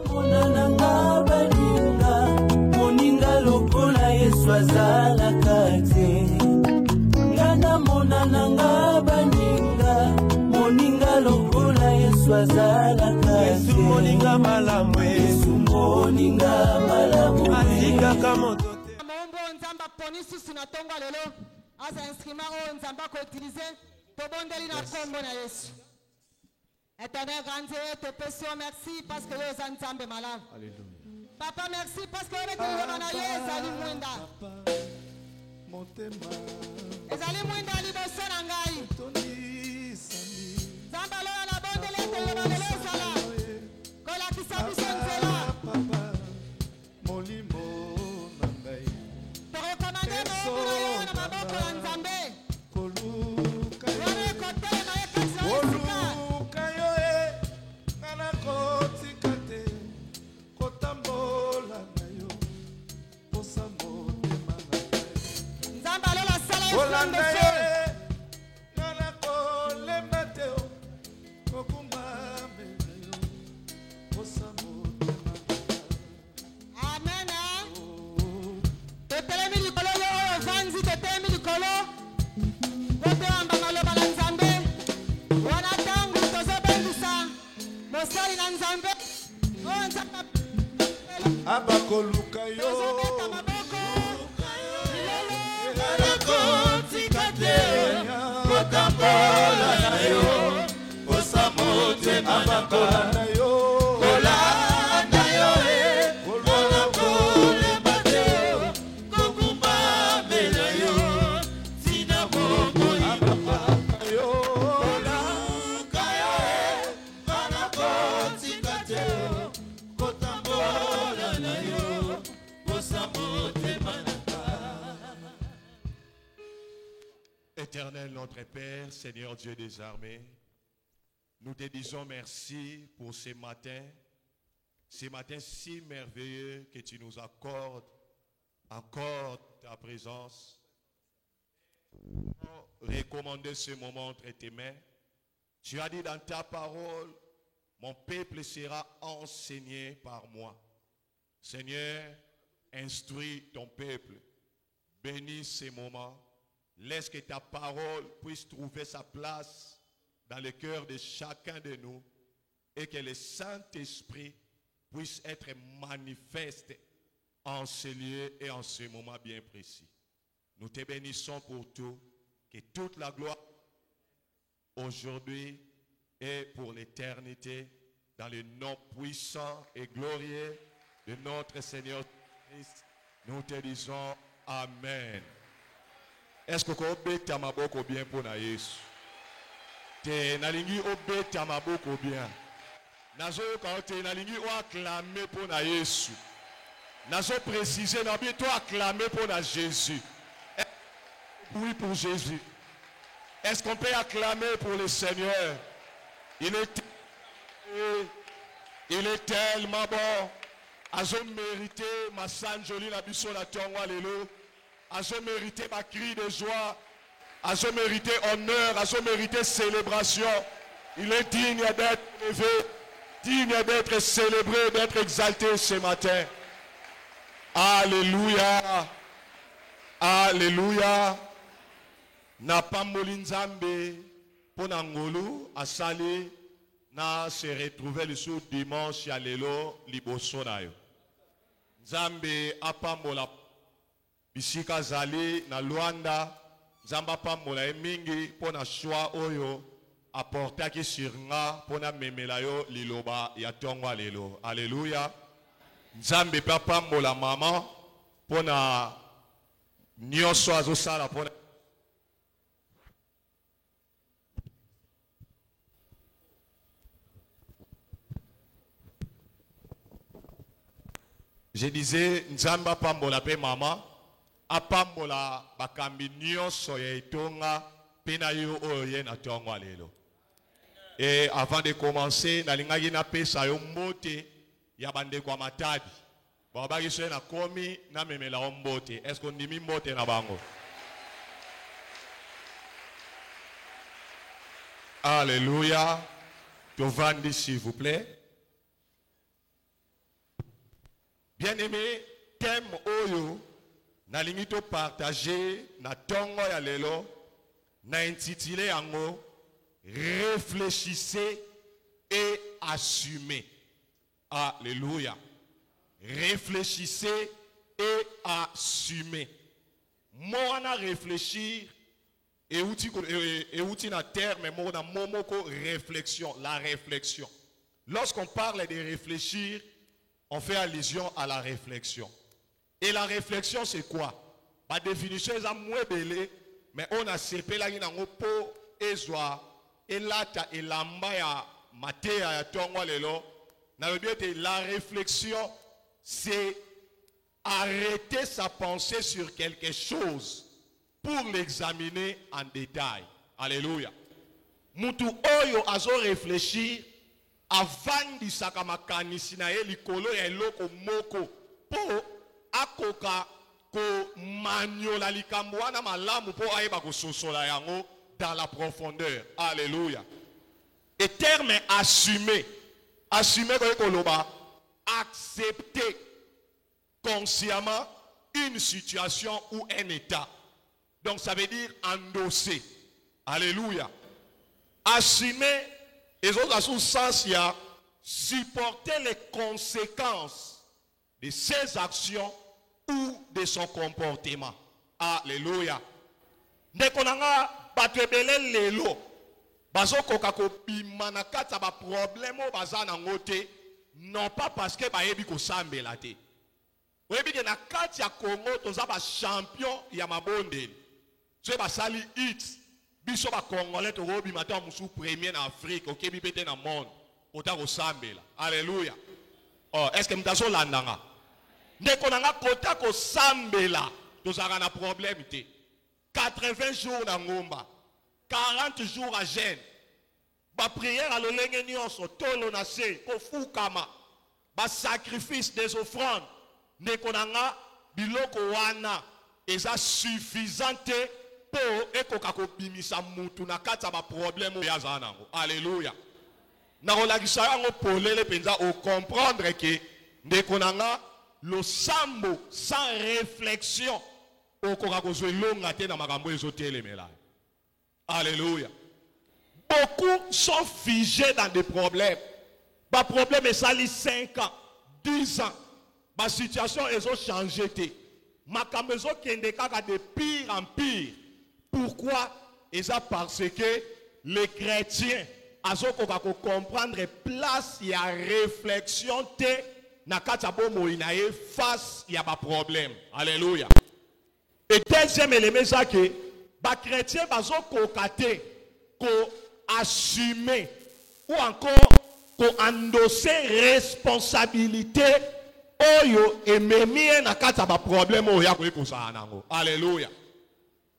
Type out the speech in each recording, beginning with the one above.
monananga baninga moninga lokola Yesu azalaka te ngana monananga baninga moninga lokola Yesu azalaka te Yesu moninga malamwe Yesu moninga malamwe azika kamoto te Mambo nzamba ponisi sinatonga lelo asa instrument o nzamba ko utiliser tobondeli na kombo na Yesu. Éternel grand Dieu, te pétions merci parce que vous êtes ensemble malade. Alléluia. Papa, merci parce que vous êtes ensemble ezali mwenda. Motema. Ezali mwenda liboso na ngai. Zamba lola na bondele te lola sala. Kola kisabiso nzela. Molimo na ngai. To recommande mo na maboko ya Nzambe. Koluka yo. Wale kote na yekasa. Abakoluka yo kotambola na yo osamote abakola na yo kolanda yo kolokole bateo kokuma mela yo tina moko abakoluka yo kolaka yo kanakotika teo kotambola na yo osamote manaka. Éternel notre Père, Seigneur Dieu des armées, nous te disons merci pour ces matins si merveilleux que tu nous accordes encore ta présence. Recommander ce moment entre tes mains. Tu as dit dans ta parole, mon peuple sera enseigné par moi. Seigneur, instruis ton peuple. Bénis ces moments. Laisse que ta parole puisse trouver sa place dans le cœur de chacun de nous et que le Saint-Esprit puisse être manifeste en ce lieu et en ce moment bien précis. Nous te bénissons pour tout, que toute la gloire aujourd'hui et pour l'éternité dans le nom puissant et glorieux de notre Seigneur Christ, nous te disons Amen. Est-ce que vous obéissez à ma boko bien pour na Yesu? Te nalingi obéissez à ma boko bien. Nazo quand te nalingi ou acclamer pour na Yesu. Nazo préciser na bien toi acclamer pour na Jésus. Oui pour Jésus. Est-ce qu'on peut acclamer pour le Seigneur? Il est tellement bon. Azo mérité ma sainte jolie la biso la tongwa lelo. Azo mérité ma cri de joie. Azo mérité honneur. Azo mérité célébration. Il est digne d'être élevé, digne d'être célébré, d'être exalté ce matin. Alléluia. Alléluia. Na pamboli nzambe pona ngolu asali na se retrouver le sou dimanche ya lelo liboso na yo. Nzambe apambola bisika zali na Luanda, nzamba apambola emingi pona shwa oyo aportaki sur nga pona memela yo liloba ya tongwa lelo. Alléluia. Nzambe pe apambola mama pona nyonso azosala pona. Je disais, Nzamba pambola pe mama, apambola bakambi nyonso ya etonga pena yo oye na tongo lelo. Et avant de commencer, nalingaki na pesa yo mbote ya bande kwa matadi. Babaki so na komi na memela mbote. Est-ce qu'on dimi mbote na bango? Alléluia. Tovandi s'il vous plaît. Bien-aimé, thème oyo, nalingi to partager na tongo ya lelo, na intitulé yango, réfléchissez et assumez. Alléluia. Réfléchissez et assumez. Moi, on réfléchir et outil na terme, moi, on momoko réflexion, la réflexion. Lorsqu'on parle de réfléchir, on fait allusion à la réflexion. Et la réflexion, c'est quoi? La définition est moins belle, mais on a séparé la guinango po ezwa et lata et lamba ya matéa ya tongo lelo. La réflexion, c'est arrêter sa pensée sur quelque chose pour l'examiner en détail. Alléluia. Mutu oyo azo réfléchir avant di sakamakanisi na ye likolo ya eloko moko po akoka ko maniola likambo wana malamu po ayeba ko sosola yango dans la profondeur. Alléluia. Et terme assumé. Assumer koloba, accepter consciemment une situation ou un état. Donc ça veut dire endosser. Alléluia. Assumer, et autres sous sens, il y a supporter les conséquences de ses actions ou de son comportement. Alléluia. Dès qu'on a battu lelo, bazo koka ko bimana kata ba problème o bazana ngote non pas parce que ba yebi ko sambela te. Webi ke na kati ya Congo toza ba champion ya mabondeli. So ba sali hit biso ba congolais to robi mata musu premier na Afrique okebi pete na monde ota ko sambela. Alléluia. Oh, est-ce que mtazo landanga? Ndeko nanga kota ko sambela tozaka na problème te. 80 jours na ngomba. 40 jours à jeûne. Ba prière à l'olenge nyonso tolo na se ko fukama. Ba sacrifice des offrandes. Nekonanga biloko wana eza suffisante pour ekoka ko bimisa mutu na kata ba problème ya zanango. Alléluia. Na olagisa yango polele penza o comprendre que nekonanga lo sambo sans réflexion okoka ko zwelonga te na makambo ezotelemela. Alléluia. Beaucoup sont figés dans des problèmes. Le problème est sali 5 ans, 10 ans. La situation est changée. Ma maison qui est de pire en pire. Pourquoi? Et ça parce que les chrétiens ont comprendre place il y a réflexion na katabo moinae face il y a pas problème. Alléluia. Et deuxième élément c'est que les chrétiens ont assumer ou encore endosser responsabilité oyo ememie na kata ba problème oyo yakoyikosa nango. Alléluia.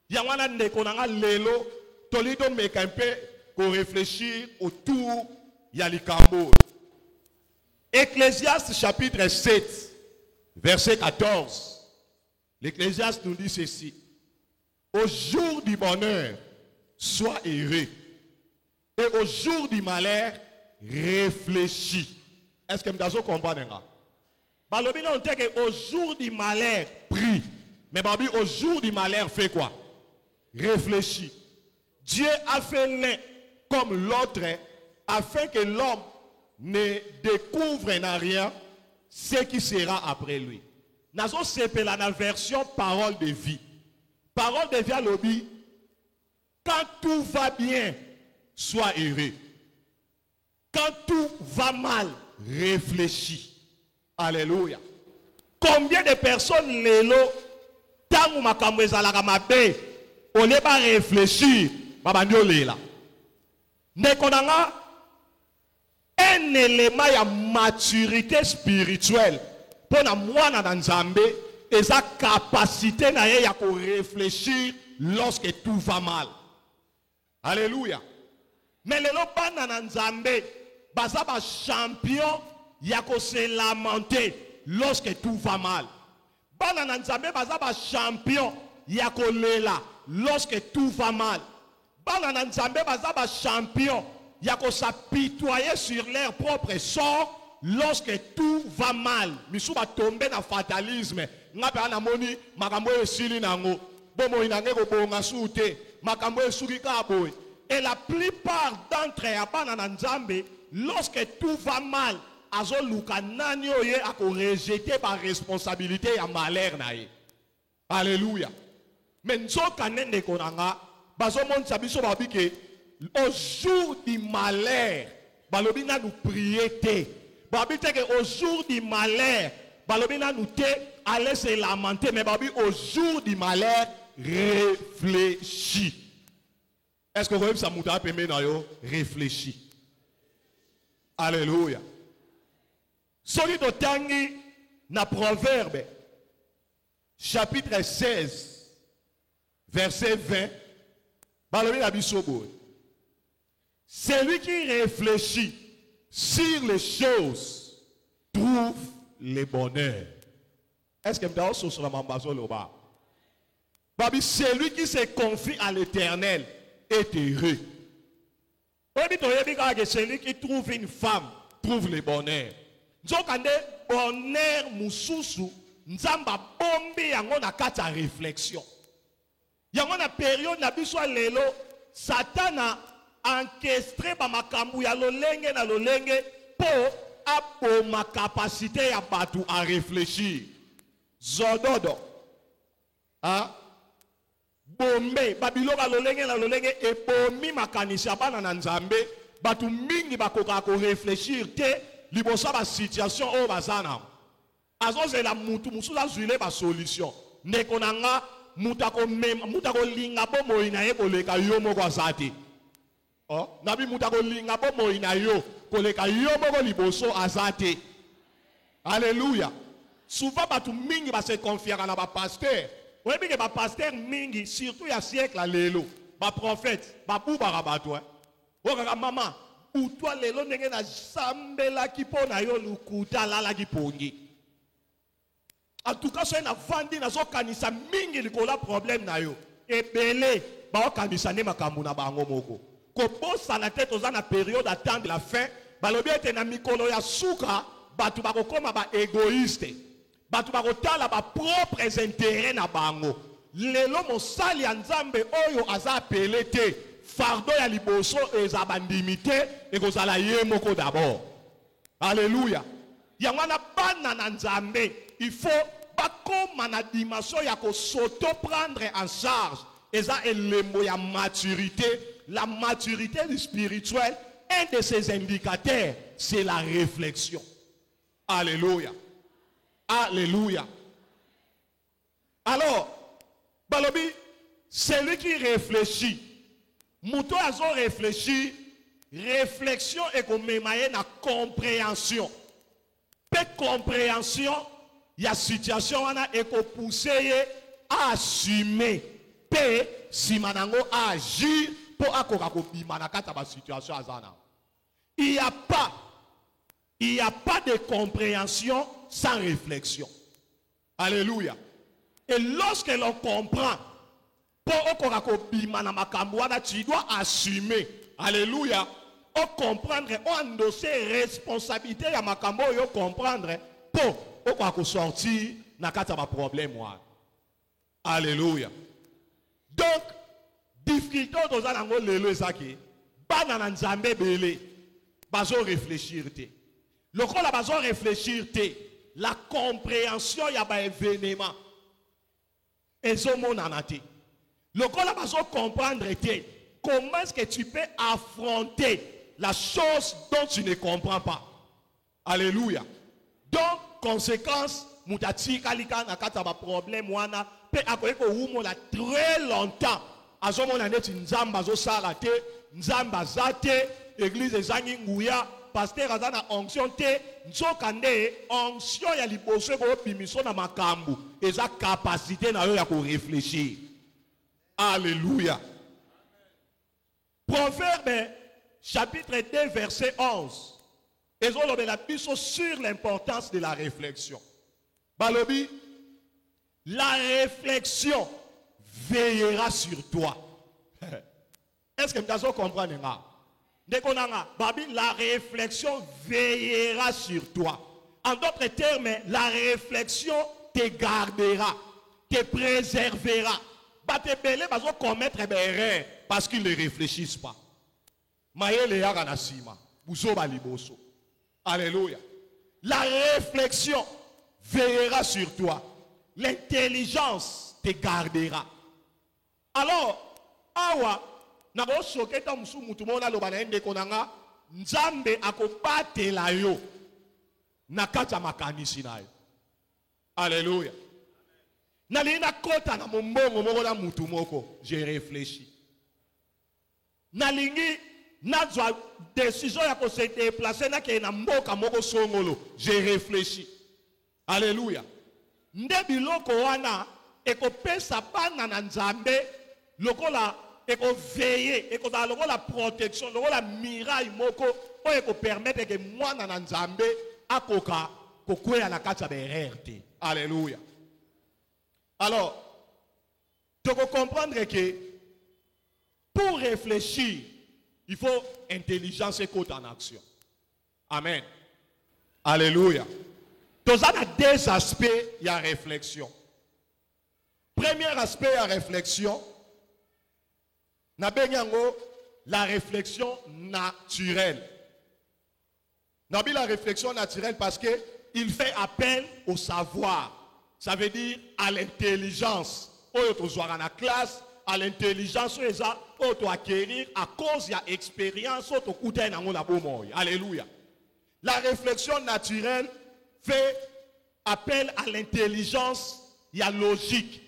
Yangwana ndeko nanga lelo tolido meka mpe ko réfléchir autour ya likambo. Ecclésiaste chapitre 7 verset 14. L'Ecclésiaste nous dit ceci: au jour du bonheur, sois heureux. Et au jour du malheur, réfléchis. Est-ce que vous comprenez? Au jour du malheur, prie. Mais au jour du malheur, fais quoi? Réfléchis. Dieu a fait l'un comme l'autre afin que l'homme ne découvre en rien ce qui sera après lui. Nazo sepe la version parole de vie. Parole de vie à l'obi. Quand tout va bien, sois heureux. Quand tout va mal, réfléchis. Alléluia. Combien de personnes lelo tangu makambo ezalaka mabe ole ba réfléchir babandi lela. Nekonanga un élément ya maturité spirituelle pour na mwana na Nzambe et sa capacité na ye ya ko réfléchir lorsque tout va mal. Alléluia. Mais les bana na Nzambe baza ba champion ya ko se lamenter lorsque tout va mal. Bana na Nzambe baza ba champion ya ko lela lorsque tout va mal. Bana na Nzambe baza ba champion ya ko s'apitoyer sur leur propre sort lorsque tout va mal, misu va tomber dans le fatalisme. Nga pe anamoni makambo esili nango. Bomo inange ko bonga sute, makambo esuki ka boy. Et la plupart d'entre eux, lorsque tout va mal, azo luka nani oye ako rejeter par responsabilité ya malheur na ye. Alléluia. Mais nzoka nende konanga, bazo mon sabiso babike au jour du malheur, balobi na nous prier te. Babite que au jour du malheur, balobi na nous te aller se lamenter, mais babi au jour du malheur réfléchis. Est-ce que vous voyez ça mouta pemé na yo réfléchis. Alléluia. Soli do tangi na proverbe chapitre 16 verset 20 balobi na bisobo. Celui qui réfléchit sur les choses trouve le bonheur. Est-ce que m'ta oso sur la mambazo loba? Babi, celui qui se confie à l'Éternel est heureux. Celui qui trouve une femme trouve le bonheur. Nzokande bonheur mususu nzamba bombi yango na kata réflexion. Yango na période na biso lelo Satana encastré ba makambu ya lolenge na lolenge po aboma capacité ya batu à réfléchir. Zododo. Hein? Bombe babiloka lolenge na lolenge e bomi makanisa bana na nzambe batu mingi bakoka ko réfléchir te libosa ba situation o bazana azoze la mutu musuza zuile ba solution ndeko nanga mutako mema mutako linga bomo ina ye koleka yo moko azati oh nabi mutako linga bomo ina yo koleka yo moko liboso azati. Alléluia. Souvent batu mingi ba se confier na ba pasteur. Vous voyez que les pasteurs mingi, surtout il y a siècle à l'élo, les prophètes, les bouba rabato. Vous voyez maman, ou toi l'élo n'est pas sambela qui pona yo lukuta lala qui pongi. En tout cas, c'est un vendu na zo kanisa mingi likola problème na yo. Et belé, ba kanisa ne makambu na bango moko. Ko bossa na tête aux na période d'attendre la fin, ba lobi ete na mikolo ya suka, batu ba koma ba égoïste. Batu bakotala ba propres intérêts na bango. Lelo mosali ya nzambe oyo aza appelé te fardo ya liboso eza bandimité ekozala ye moko d'abord. Alléluia. Yango na bana na nzambe, il faut bakoma na dimension ya ko s'auto prendre en charge. Eza elembo ya maturité, la maturité du spirituel, un de ses indicateurs, c'est la réflexion. Alléluia. Alléluia. Alors, balobi, celui qui réfléchit, mouto azo réfléchit, réflexion et comme na compréhension. Peu compréhension, il y a situation et qu'on pousse à assumer. Peu si manango agir pour akokako bimanakata ba situation azana. Il n'y a pas de compréhension sans réflexion. Alléluia. Et lorsque l'on comprend, tu dois assumer. Alléluia. On comprendre, on endosser responsabilité à makambo, on comprendre pour sortir na kata ba problème. Alléluia. Donc, difficulté aux alango lelo ezaki, banana nzambe belé, bazo réfléchir te. Le rôle a besoin de réfléchir, la compréhension y a un événement. Et ce monde en a été. Le rôle a besoin de comprendre comment est-ce que tu peux affronter la chose dont tu ne comprends pas. Alléluia. Donc, conséquence, moutati kalika na kata ba problème wana pe akoyeko umo la très longtemps. Azo mona neti nzamba zo salate, nzamba zate, église ezangi nguya. Pasteur azana onction te nzokande onction ya liboso ko bimiso na makambu eza capacité na yo ya ko réfléchir. Alléluia. Proverbe chapitre 2 verset 11. Ezolobe la biso sur l'importance de la réflexion. Balobi, la réflexion veillera sur toi. Est-ce que vous comprenez ça? La réflexion veillera sur toi. En d'autres termes, la réflexion te gardera, te préservera. Commettre des erreurs parce qu'ils ne réfléchissent pas. Alléluia. La réflexion veillera sur toi. L'intelligence te gardera. Alors, awa, nako soketa musu mutumona loba na ende konanga, nzambe akobatela yo na kati ya makanisi na yo. Alléluia. Nalina kota na mombongo moko na mutu moko, j'ai réfléchi. Nalingi nazwa décision ya ko se déplacer na ke na mboka moko songolo, j'ai réfléchi. Alléluia. Nde biloko wana ekopesa bana na nzambe lokola eko veiller eko lokola protection lokola miraille moko oyo eko permettre que mwana na nzambe akoka kokwea na kati ya bererte. Alléluia. Alors, tu peux comprendre que pour réfléchir, il faut intelligence et côté en action. Amen. Alléluia. Donc, ça a deux aspects, il y a réflexion. Premier aspect, il y a réflexion. La réflexion naturelle. La réflexion naturelle parce qu'il fait appel au savoir. Ça veut dire à l'intelligence. Dans la classe, à l'intelligence, on doit acquérir à cause de l'expérience. Alléluia. La réflexion naturelle fait appel à l'intelligence, il y a logique.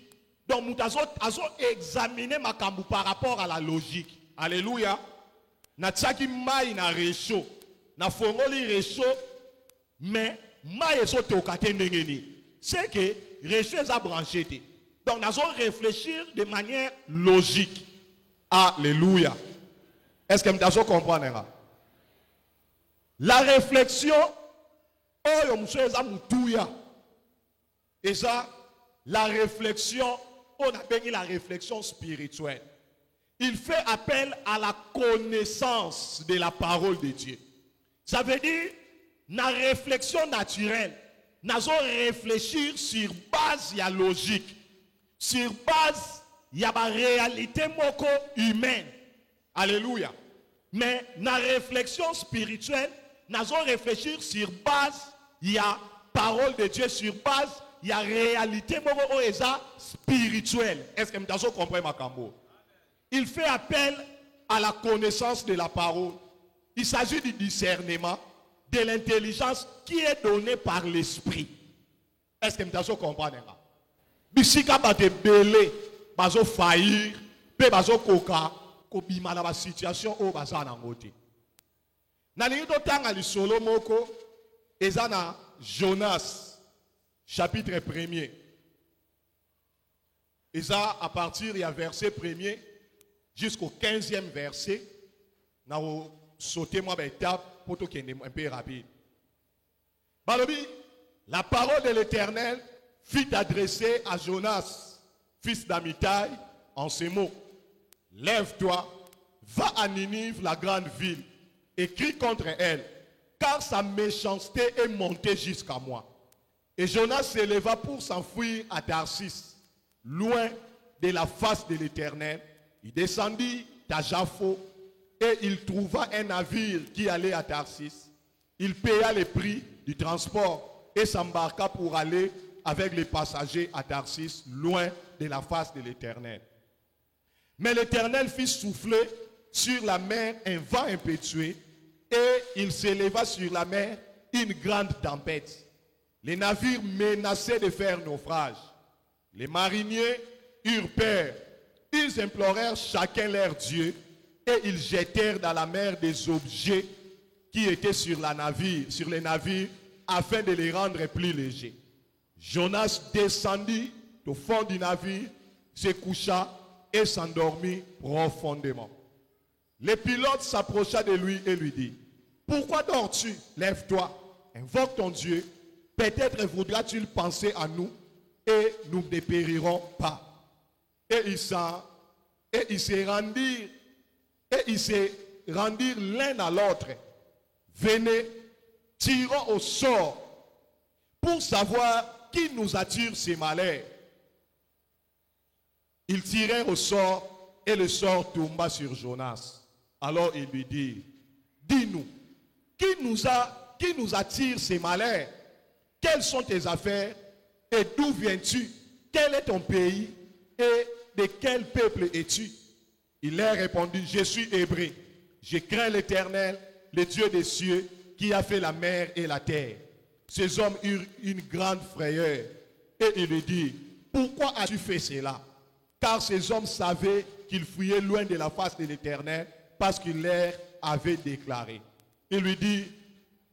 Donc, nous avons examiné ma kambu par rapport à la logique. Alléluia. Na tsaki mai na réchaud. Na fongoli réchaud. Mais mai est sauté au katendengeni. C'est que réchaud est branché. Donc, nous avons réfléchir de manière logique. Alléluia. Est-ce que nous avons compris? La réflexion, et ça, la réflexion, on appelle la réflexion spirituelle. Il fait appel à la connaissance de la parole de Dieu. Ça veut dire, la réflexion naturelle, nous allons réfléchir sur base de la logique, sur base de la réalité humaine. Alléluia. Mais la réflexion spirituelle, nous allons réfléchir sur base de la parole de Dieu, sur base de la réalité spirituelle. Est-ce que vous avez compris ma cambo? Il fait appel à la connaissance de la parole. Il s'agit du discernement, de l'intelligence qui est donnée par l'esprit. Est-ce que vous avez compris? Bisika bate belé, bazo faillir, pe bazo koka, ko bima na ba situation o baza na ngote. Na ningo tanga li solo moko, ezana Jonas, chapitre 1er. Eza à partir du verset 1er jusqu'au 15e verset, na sauter moi étape pour que un peu rapide. Balobi, la parole de l'Éternel fut adressée à Jonas, fils d'Amitai, en ces mots. Lève-toi, va à Ninive, la grande ville, et crie contre elle, car sa méchanceté est montée jusqu'à moi. Et Jonas s'éleva pour s'enfuir à Tarsis, loin de la face de l'Éternel. Il descendit à Jaffo et il trouva un navire qui allait à Tarsis. Il paya le prix du transport et s'embarqua pour aller avec les passagers à Tarsis, loin de la face de l'Éternel. Mais l'Éternel fit souffler sur la mer un vent impétueux et il s'éleva sur la mer une grande tempête. Les navires menaçaient de faire naufrage. Les mariniers eurent peur. Ils implorèrent chacun leur Dieu et ils jetèrent dans la mer des objets qui étaient sur les navires afin de les rendre plus légers. Jonas descendit au fond du navire, se coucha et s'endormit profondément. Le pilote s'approcha de lui et lui dit, « Pourquoi dors-tu? Lève-toi, invoque ton Dieu. Peut-être voudra-t-il penser à nous et nous ne périrons pas. » Et il se rendirent l'un à l'autre, venez, tirons au sort pour savoir qui nous attire ces malheurs. Ils tirèrent au sort et le sort tomba sur Jonas. Alors il lui dit, dis-nous, qui nous attire ces malheurs? Quelles sont tes affaires et d'où viens-tu? Quel est ton pays et de quel peuple es-tu? Il leur répondit, je suis hébreu. Je crains l'Éternel, le Dieu des cieux, qui a fait la mer et la terre. Ces hommes eurent une grande frayeur. Et il lui dit, pourquoi as-tu fait cela? Car ces hommes savaient qu'ils fuyaient loin de la face de l'Éternel, parce qu'il leur avait déclaré. Il lui dit,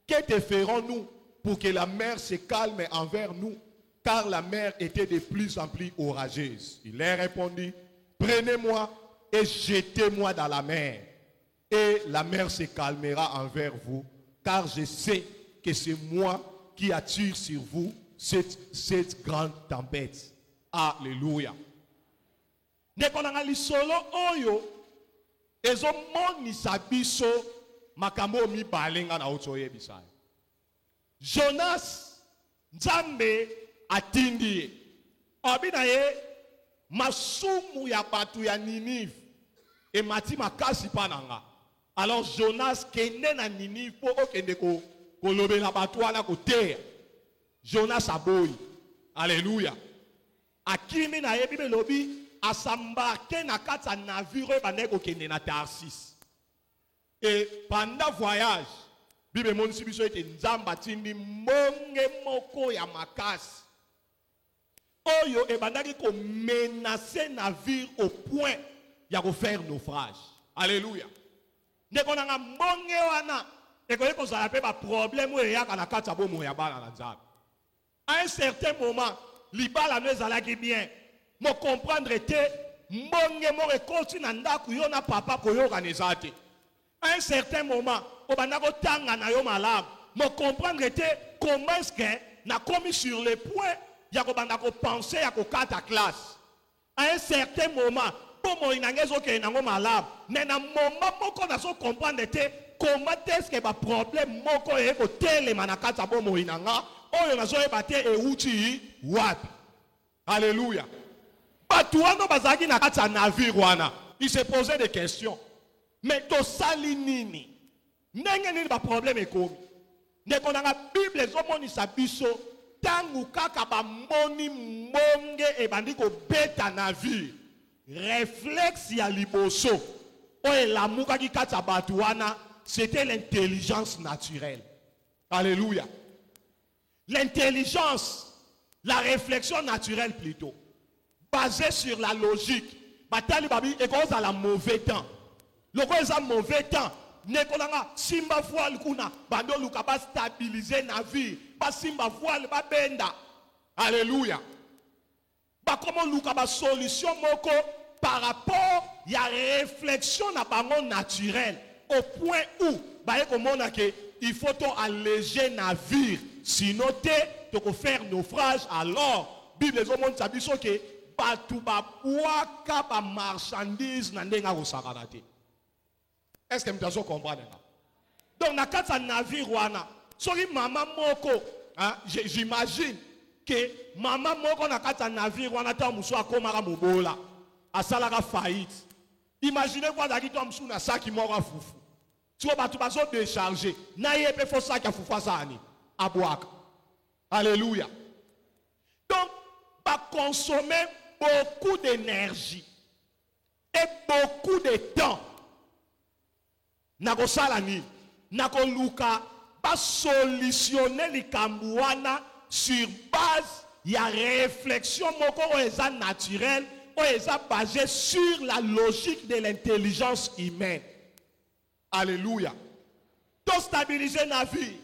que te ferons-nous pour que la mer se calme envers nous? Car la mer était de plus en plus orageuse. Il leur répondit, prenez-moi et jetez-moi dans la mer. Et la mer se calmera envers vous, car je sais que c'est moi qui attire sur vous cette grande tempête. Alléluia. Nekonanga lisolo oyo ezomonisa biso makambo mibalenga na otoyebisa. Jonas Nzambe atindi ye. Obina ye masumu ya batu ya Ninive e mati makasi pananga. Alors Jonas kende na Ninive po okende ko kolobela batu wana ko terre. Jonas aboyi. Alléluia. Akimi na ye Bible lobi asambarke na kata navire bandeko kende na Tarsis. Et pendant voyage, Bible monsi biso ete Nzamba tindi monge moko ya makasi. Oyo e bandaki ko menacer navire au point ya ko faire naufrage. Alléluia. Ndeko nanga monge wana ekoye ko zala pe ba problème oyo ya kana kata bomo ya bana na Nzamba. À un certain moment, libala ne zalaki bien. Mo comprendre te monge mo rekoti na ndaku yo na papa ko yo organizate. À un certain moment, au banako tanga na yo malam, mo comprendre te comment est-ce que na commis sur le point ya ko banako penser ya ko kata classe. À un certain moment, pour mo inangezo ke nango malam, mais na moment moko na so comprendre te comment est-ce que ba problème moko e ko tele manakata bo mo inanga, oyo na so e bate e uchi wapi. Alléluia. Batuano bazaki na kata navire wana, il se posait des questions. Mais to sali nini? Ndenge nini ba problème ekomi? Ndeko na Bible ezomonisa biso tangu kaka ba moni monge e bandiko beta navire. Réflexe ya liboso o elamuka ki kata batu wana, c'était l'intelligence naturelle. Alléluia. L'intelligence, la réflexion naturelle plutôt, basée sur la logique. Batali babi et cause à la mauvais temps. Le cause à mauvais temps. Nekolanga simba voile kuna bando luka ba stabiliser navire. Ba simba voile ba benda. Alléluia. Ba comment luka ba solution moko par rapport ya réflexion na bango naturel au point où ba ekomona ke il faut to alléger navire sinon te ko faire naufrage. Alors Bible ezomona sabiso ke batu ba waka ba marchandise na ndenga ko sakanate. Est-ce que vous comprenez? Donc, dans le navire, sorry, maman moko, j'imagine que maman moko dans le navire, on attend muso akomara mobola, asalara faillite. Imaginez quoi d'aki to muso na saki mora fufu. Tu vas tout baso décharger. Na yepe fo saki a fufu sani. Abouaka. Alléluia. Donc, pas consommer beaucoup d'énergie et beaucoup de temps. Nako salani, nako luka, pas solutionner les kambouana sur base ya réflexion moko oeza naturelle, oeza basée sur la logique de l'intelligence humaine. Alléluia. To stabiliser na vie.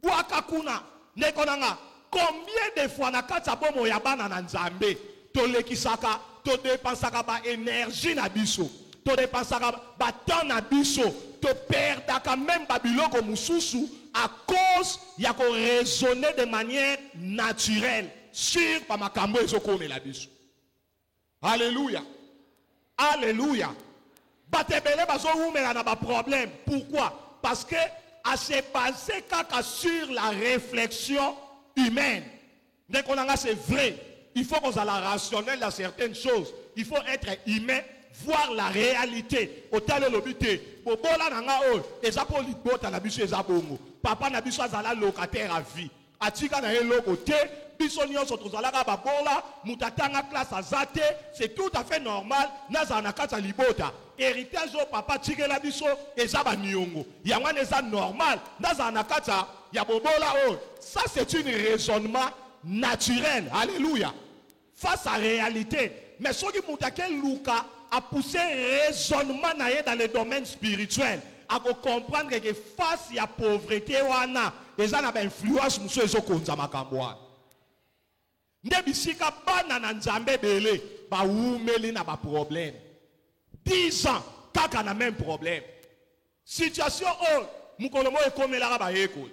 Boaka kuna, nekonanga, combien de fois na kata bomo ya bana na Nzambe, to lekisaka, to dépensaka ba énergie na biso, to dépensaka ba temps na biso, te perdaka même babiloko mususu à cause ya ko raisonner de manière naturelle sur pa makambo ezokome la biso. Alléluia. Alléluia. Batebele bazo oumela na ba problème. Pourquoi? Parce que à se baser kaka sur la réflexion humaine. Dès qu'on a c'est vrai. Il faut qu'on soit rationnel à certaines choses. Il faut être humain, voir la réalité. Autant le lobité. Bobola nanga o, eza po libota na biso eza bongo. Papa na biso azala locataire à vie. Atika na ye lokote, biso nyonso tozalaka babola, mutatanga classe azate, c'est tout à fait normal. Naza na kata libota. Héritage au papa tikela biso eza ba niongo. Yangwana eza normal. Naza na kata ya bobola o. Ça c'est un raisonnement naturel. Alléluia. Face à la réalité. Mais ce qui m'a Luka a poussé raisonnement dans le domaine spirituel. À comprendre que face à la pauvreté, les gens ont influence sur les gens. Nebisika bana na nzambe bele ba umeli na ba problème. 10 ans kaka na même problème. Situation oh mukolomo ekomela ba ekol.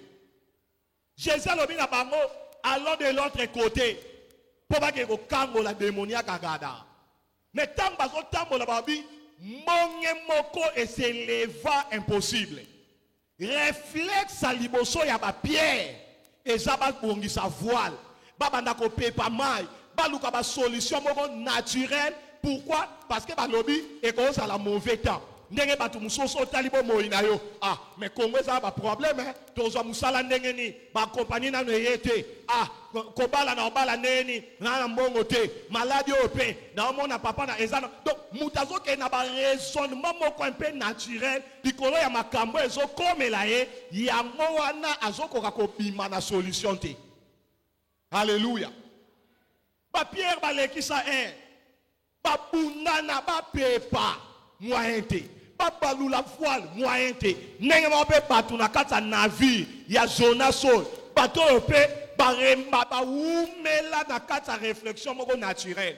Jésus lobi na bango allons de l'autre côté. Pour pas que kango la démoniaque agada. Mais tant bazo tambo la babi monge moko et s'éleva impossible. Réflexe à liboso ya ba pierre et ça ba bongi sa voile. Ba banda ko pepa mai, ba luka ba solution moko naturelle. Pourquoi? Parce que ba lobi et cause à la mauvais temps. Ndenge batu musoso talibo moina yo. Ah, mais Congo ça ba problème hein. Tozo musala ndenge ni ba compagnie na yete. Ah, kobala na obala neni na mbongo te. Maladie ope na omona papa na ezana. Donc mutazo ke na ba raisonnement moko un peu naturel likolo ya makambo ezo komela ye yango wana azokoka kobima na solution te. Alléluia. Ba Pierre ba lekisa ba bunana ba pepa moyen te. Babalou la voile moyen te. Nenge mo pe batu na kata navire ya zona sol. Bateau pe baremba ba umela na kata réflexion moko naturelle.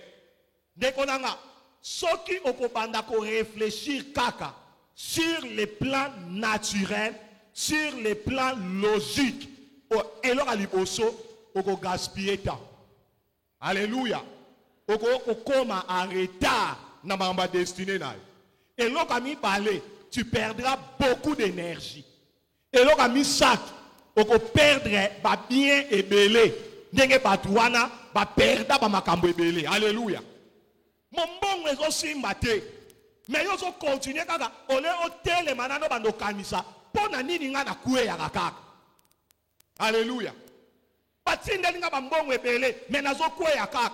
Dekonanga soki okobanda ko réfléchir kaka sur les plans naturels, sur les plans logiques. Et là liboso oko gaspiller temps. Alléluia. Oko koma en retard na mamba destiné na. Et là, quand tu parles, tu perdras beaucoup d'énergie. Et là, quand tu sac, tu perdras bien et belé. N'est-ce pas toi, tu perdras makambo et belé. Alléluia. Mon bon est aussi maté. Mais ils ont continué kaka. Ole hotel manano bando kanisa. Pona nini nga na kué ya kaka. Alléluia. Patinde nga bambongo et belé. Mais nazo kué ya kaka.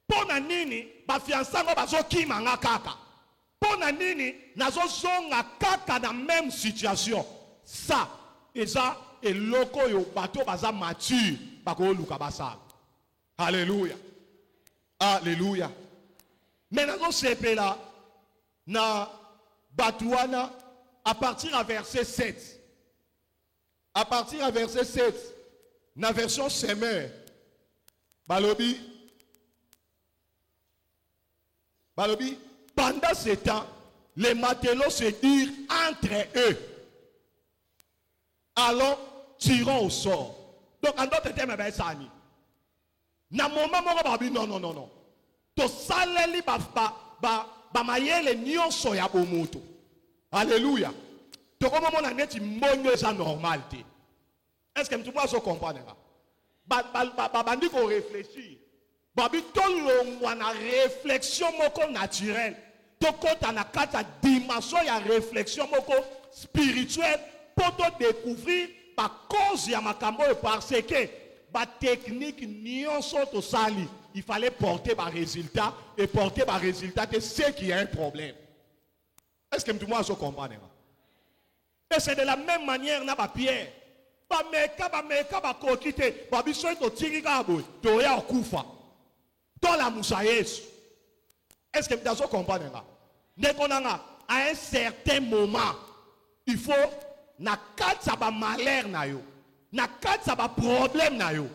Pona nini ba fiançango bazo kima nga kaka. Pona nini nazo zonga kaka na même situation. Ça eza eloko yo bato baza mature bako luka basala. Alléluia. Alléluia. Mais nazo sepela na batuana à partir à verset 7. À partir à verset 7 na version semeur balobi pendant ce temps, les matelots se dirent entre eux. Allons, tirons au sort. Donc, en d'autres termes, sani. Na moment non. To saleli ba mayele nyonso ya bomoto. Alléluia. To comme mon aneti mbonyo ça normalité. Est-ce que tu peux se comprendre? Bandi ko réfléchir. Babi tolongwa na réflexion moko naturelle. Tokota na kata dimension ya réflexion moko spirituelle pour te découvrir ba cause ya makambo parce que ba technique nyonso to sali. Il fallait porter ba résultat et porter ba résultat que c'est qu'il y a un problème. Est-ce que tout le monde se comprend? Et c'est de la même manière na ba Pierre. Ba meka ba kokite ba biso to tirika boy to ya okufa. Dans la moussa Yesu. Est-ce que vous avez compris? À un certain moment, il faut na kata ba malheur na yo, na kata ba problème na yo,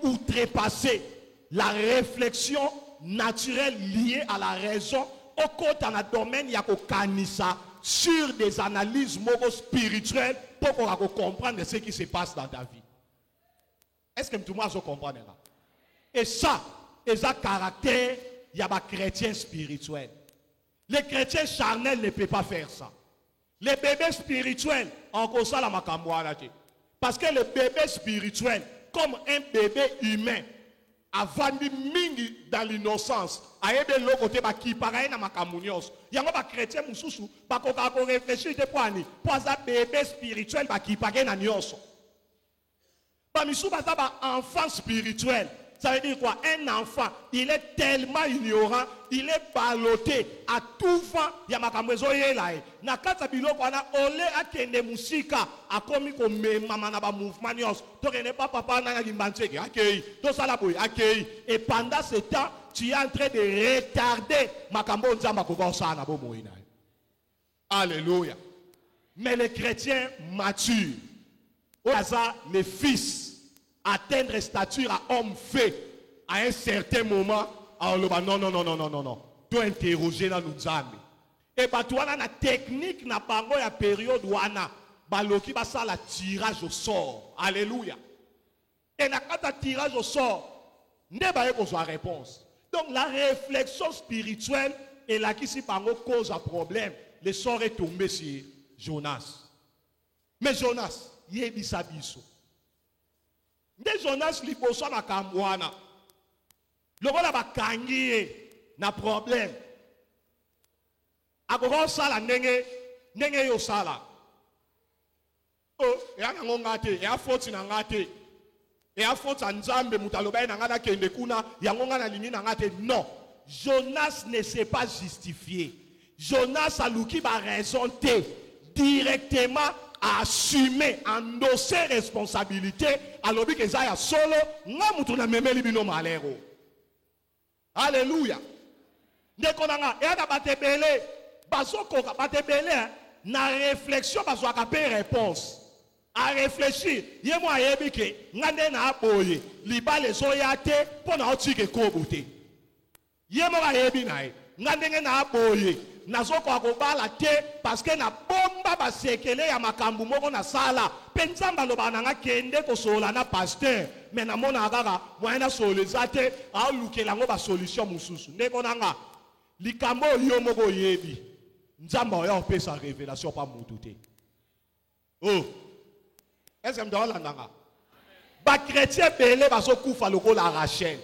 outrepasser la réflexion naturelle liée à la raison au côté dans le domaine ya ko kanisa sur des analyses moko spirituelles pour qu'on comprendre ce qui se passe dans ta vie. Est-ce que tout le monde comprend? Et ça, et ça caractère, il y a des chrétiens spirituels. Les chrétiens charnels ne peuvent pas faire ça. Les bébés spirituels, encore ça la makamboala. Parce que le bébé spirituel, comme un bébé humain, avant de mingi dans l'innocence, aïe de l'autre côté, qui paraît dans ma camunios. Il y a un chrétien moussou, pas qu'on réfléchit de quoi ni, pour un bébé spirituel, qui paraît dans l'innocence. Pas moussou, pas un enfant spirituel. Ça veut dire quoi? Un enfant, il est tellement ignorant, il est ballotté à tout vent. Il y a ma camouezo yela. Na kata biloko wana ole akende musika akomi ko me mama na ba mouvement nyos. To kene pas papa na ngimbancheke. Akei. To sala boy. Akei. Et pendant ce temps, tu es en train de retarder makambo nzamba ko bosa na bo moina. Alléluia. Mais les chrétiens matures, au hasard, les fils, atteindre stature à homme fait à un certain moment, alors non. Tu interroger dans nous zami. Et bah toi la technique na bango ya période wana baloki basa la tirage au sort. Alléluia. Et na kata tirage au sort, ne ba yeko soit réponse. Donc la réflexion spirituelle est là qui si bango cause un problème. Le sort est tombé sur Jonas. Mais Jonas, yebisa biso. Nde Jonas liboso na kamwana. Lokola bakangi na problème. Akoko sala ndenge yo sala. Oh, ya ngonga te, ya faute na ngate. Ya faute nzambe mutaloba na ngana kende kuna, ya ngonga na lini na ngate. Non. Jonas ne s'est pas justifié. Jonas a louki ba raison te directement à assumer, endosser responsabilité, alors que ça y a solo, nga mutu na memeli bino malero. Alléluia. Nekonanga, et na batebele, basoko ka batebele, na réflexion baso ka pe réponse. À réfléchir, yé moi yebi ke ngande na aboye, liba les oyate pona otike kobote. Yé moi yebi na e, ngande na aboye. Nazoko akobala te parce que na bomba basekele ya makambu moko na sala penzamba loba nanga kende ko sola na pasteur mais na mona kaka moyena solezate a lukela ngo ba solution mususu ndeko nanga likambo yo moko yebi nzamba ya opesa révélation pa mutu te. Oh est-ce que m'dola nanga ba chrétien belé baso kufa lokola Rachel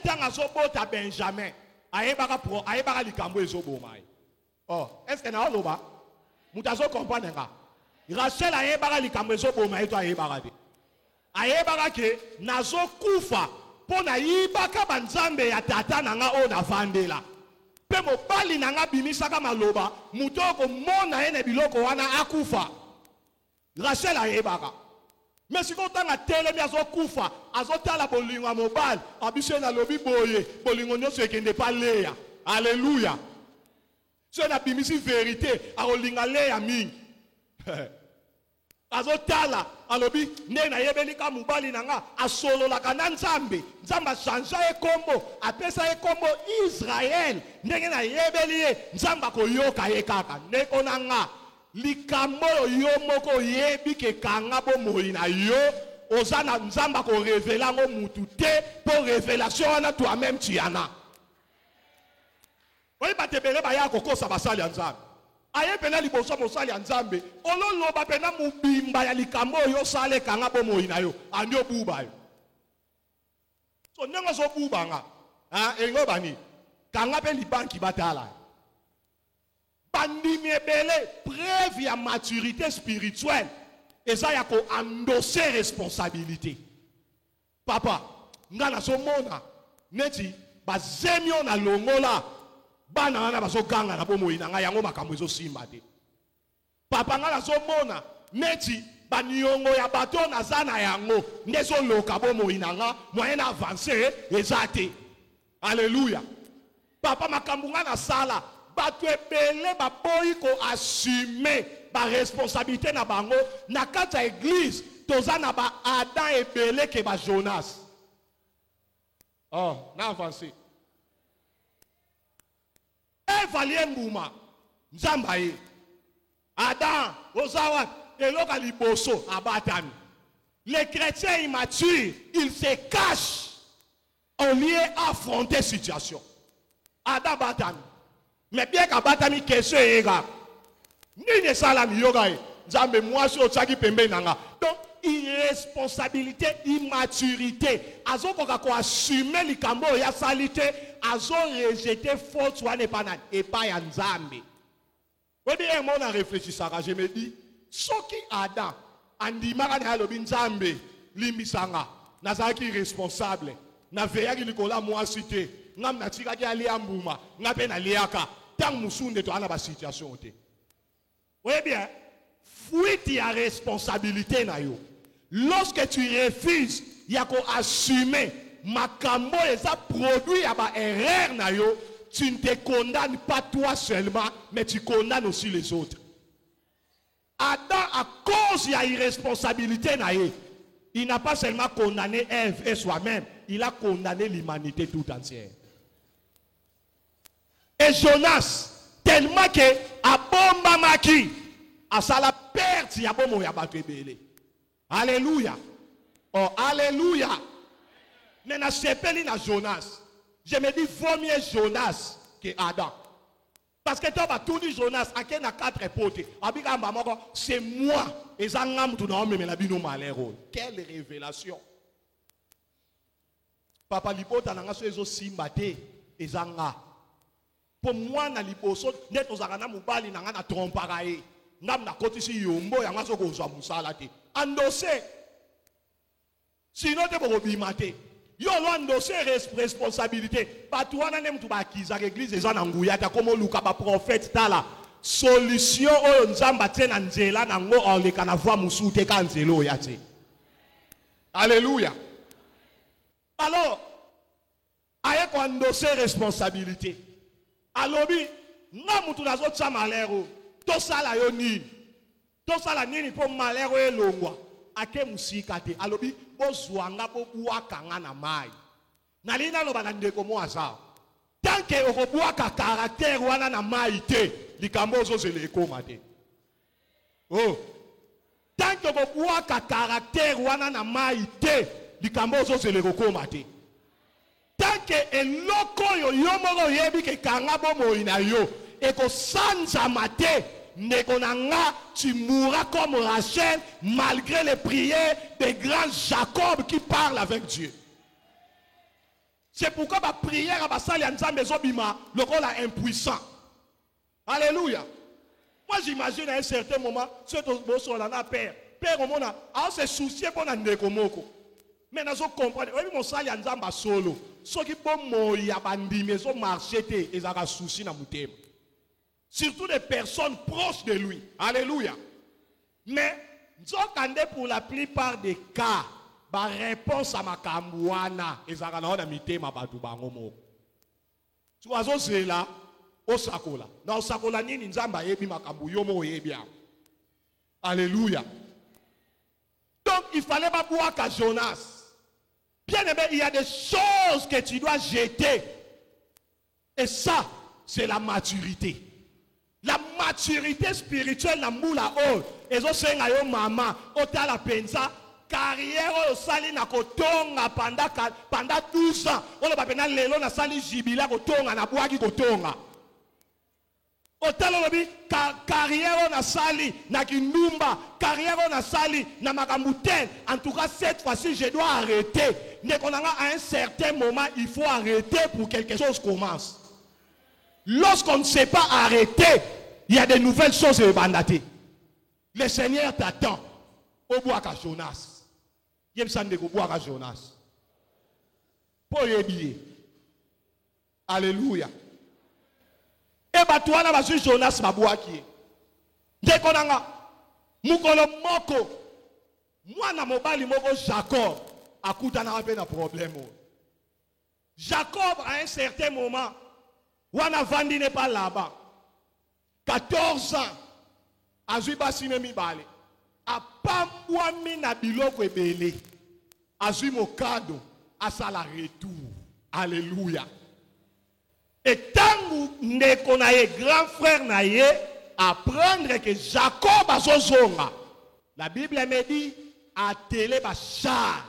tanga so bota Benjamin. Aïbara likambo ezoboma. Oh, est-ce que na oloba? Mutazo comprendre nga. Rachel aïbara likambo ezoboma eto aïbara de. Aïbara ke nazo kufa pona yibaka banzambe ya tata nanga o na vandela. Pe mobali nanga bimisaka maloba, mutoko mona ene biloko wana akufa. Rachel aïbara. Mais si on a télé, azo kufa, azo tala bolingo mobile, abisé na lobi boye, bolingo nyo se kende pas léa. Alléluia. C'est la bimisi vérité, a olinga léa mingi. Azo tala, alobi, ne na yebelika mobali nanga, a solo la kanan nzambe, nzamba chanja e kombo, apesa e kombo Israël, nenge na yebelie, nzamba ko yoka ye kaka, ne konanga. Likambo yo moko yebi ke kanga bo moina yo ozana nzamba ko révéla ngo mutu te pour révélation na toi-même tu yana. Oyi batebele ba ya kokosa basali ya nzambe. Aye pena liboso mosali ya nzambe ololo ba pena mubimba ya likambo yo sale kanga bo moina yo andio buba yo. So nengo so buba nga. Engo bani kanga pe libanki batala. Preuve ya maturité spirituelle et ça y a qu'on endosser responsabilité. Papa, ngana so mona neti bazemio na longola bana na baso ganga na bomo inanga yango makambo ezo simba te. Papa ngana so mona neti baniongo ya bato na zana yango ndeso loka bomo inanga moyen avancer ezate. Alléluia. Papa makambo ngana sala bato ebele baboyi ko assumer ba responsabilité na bango na kata église toza na ba Adam ebele ke ba Jonas. Oh, na avancé. Evalie mbuma nzamba ye. Adam ozawa eloka liboso abatami. Les chrétiens immatures, ils se cachent au lieu d'affronter situation. Adam batami. Mais bien qu'abatami question ega. Nini salami yoga e. Nzambe mwasi otsaki pembe nanga. Donc irresponsabilité, immaturité. Azo koka ko assumer likambo ya salite, azo rejeter faute wane panan et pas ya Nzambe. Odi e mo na réfléchissaka, je me dis, soki Adam andimaka na lobi Nzambe limbisanga, nazaki irresponsable, na veyaki likola mwasi te, ngam na tikaki alia mbuma, ngape na liaka, tang musunde to ana ba situation te. Oui bien, fuite ya responsabilité na yo. Lorsque tu refuses, yako assumer makambo eza produit ya ba erreur na yo, tu ne te condamnes pas toi seulement, mais tu condamnes aussi les autres. Adam, à cause de l'irresponsabilité, il n'a pas seulement condamné Ève et soi-même, il a condamné l'humanité tout entière. Et Jonas, tellement que a bomba maki, a ça la perte, il y a bon ya batrebele. Alléluia. Oh, alléluia. Mais na sepeli na Jonas. Je me dis, vaut mieux Jonas que Adam. Parce que tu as tout dit Jonas, à qui na 4 potes. C'est moi. Et ça n'a quelle révélation. Papa Lipota n'a pas fait simbate. Et ça n'a. Pour moi, na liposo, net aux arana mubali n'a pas trompé. N'a pas côté si yombo, y'a pas de musala. Endossé. Sinon, tu peux bimate. Yo lo endossé responsabilité. Pas toi n'aime tout bakiza l'église des anangouya ta comme Luka ba prophète tala. Solution o nzamba tena nzela nango ole kana voix musute kanzelo yate. Alléluia. Alors, aye ko endossé responsabilité. Alobi na mutu nazo tsa malero. To sala yo nini? To sala nini po malero elongwa. Ake musika te. Alobi bozwanga bobuaka nga na mai. Nalina lo bandeko mo asa. Tant que okobuaka caractère wana na mai te, likambo zo zele ekoma te. Oh. Tant que okobuaka caractère wana na mai te, likambo zo zele ekoma te. Tant que eloko yo yomoro yebi ke kanga bomo ina yo, eko sanza mate. Nekonanga, tu mourras comme Rachel malgré les prières des grands Jacob qui parlent avec Dieu. C'est pourquoi ma prière à Bassali Anzambe Zobima, le rôle est impuissant. Alléluia. Moi j'imagine à un certain moment, ce que sur la père, père au monde a se soucier pour n'andekomoko. Mais nous comprenons, oui mon sali Anzamba solo, ce qui peut mourir bandi maison marché et ils ont souci na mutema. Surtout des personnes proches de lui. Alléluia. Mais, pour la plupart des cas, la réponse à ma kambouana, et ça va mité ma batou bangomo. Tu vois, c'est là, au sakola. Dans sakola, ni nzamba yebi ma kambouyomo yebia. Alléluia. Donc, il fallait pas boire qu'à Jonas. Bien aimé, il y a des choses que tu dois jeter. Et ça, c'est la maturité. La maturité spirituelle na moula o ezo senga yo mama otala penza carrière o sali na kotonga pendant 12 ans on ba pena lelo na sali jibila kotonga na bwaki kotonga otala lobi carrière o na sali na kindumba carrière o na sali na makamuten. En tout cas cette fois-ci je dois arrêter. Nekonanga à un certain moment il faut arrêter pour quelque chose commence. Lorsqu'on ne sait pas arrêter, il y a de nouvelles choses à bandater. Le Seigneur t'attend. Au bois à Jonas. Il y a un bois à Jonas. Pour y habiller. Alléluia. Et bah toi là, vas-y Jonas ma bois qui est. Dès qu'on a mukolo moko. Moi na mobali moko Jacob. A kuta na un problème. Jacob à un certain moment. Wana vandi n'est pas là-bas. 14 ans. Azui basime mi bale. A pambwa mi na biloko ebele. Azui mokado. Asa la retour. Alléluia. Et tant que naye grand frère naye apprendre que Jacob a son zonga. La Bible me dit à télé ba char.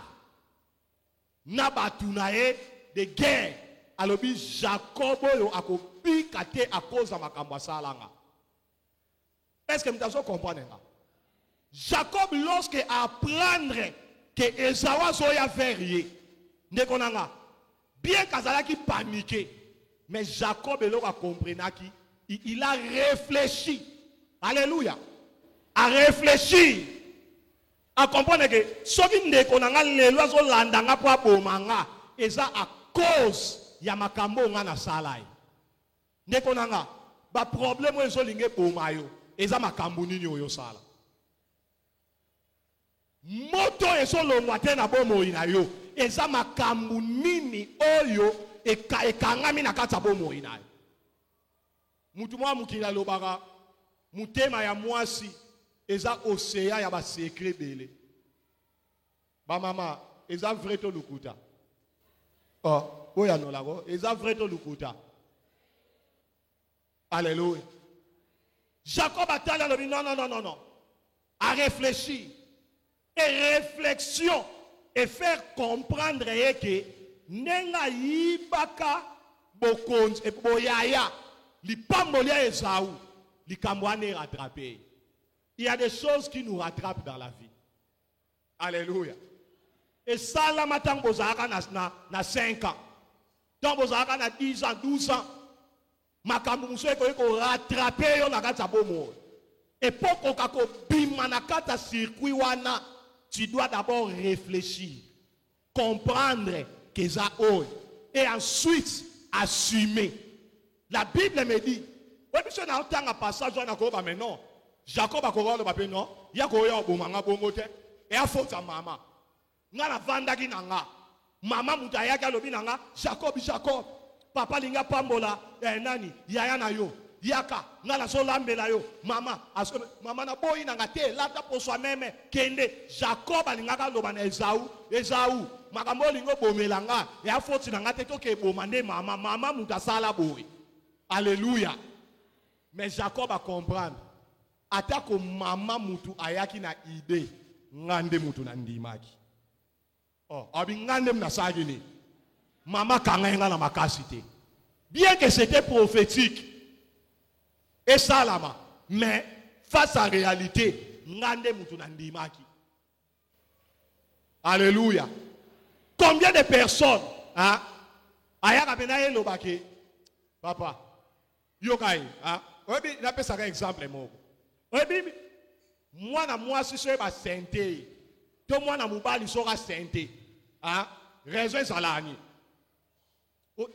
Na batunaye de guerre. alobi Jacob oyo akobika te à cause de makambo asalanga. Est-ce que vous comprenez? Jacob, lorsque apprendre que Esawa zoya verrier, bien qu'Azalaki paniqué, mais Jacob a compris il a réfléchi. Alléluia. A réfléchi. A comprendre que ce qui ne konanga le loiseau landanga po abomanga, eza à cause ya makambo nga na salai. Ne konanga ba problème ezo linge bomayo, eza makambo nini oyo sala. Moto ezo longwa te na bomoi na yo, eza makambo nini oyo ekangami na kati ya bomoi na yo. Mutu mwa mukila lobaka mutema ya mwasi eza océan ya ba secret belé. Ba mama eza vrai to lukuta. Oh, oya no lago, eza vrai to lukuta. Alléluia. Jacob a tala lobi non. A réfléchir. Et réflexion et faire comprendre que nenga yibaka bokonz et boyaya li pambolia Esaou li kamwane rattrapé. Il y a des choses qui nous rattrapent dans la vie. Alléluia. Et ça là maintenant bozaka na 5 ans. Tant bozaka na 10 ans, 12 ans. Makambo muso ko rattraper yo na kata bomo. Et pour ko bima na kata circuit wana, tu dois d'abord réfléchir, comprendre que ça et ensuite assumer. La Bible me dit, oui, monsieur n'a autant un passage mais non. Jacob a corrompu le papier, non. Il y a corrompu au manga bongote. Et à faute à maman. N'a vanda qui nanga. Maman moutaya qui a lobi nanga. Jacob. Papa linga pambola. Nani. Yaya na yo. Yaka. N'a la solambe la yo. Maman. Maman na boy nanga te. Lata pour soi-même. Kende. Jacob a linga ka loba na Esaou. Makambo lingo bomelanga. Et à faute nanga te toke bomande maman. Maman moutasala boy. Alléluia. Mais Jacob a comprendre. Atako mama mutu ayaki na idée ngande mutu na ndimaki. Oh, abi ngande mnasagi ni. Mama kangenga na makasite. Bien que c'était prophétique et salama, mais face à la réalité, ngande mutu na ndimaki. Alléluia. Combien de personnes hein ayaka benaye lobake papa yokai hein obi na pesa ka exemple moko. Moi, moi, si je suis sainté, tout moi, je suis sainté. Raison salani.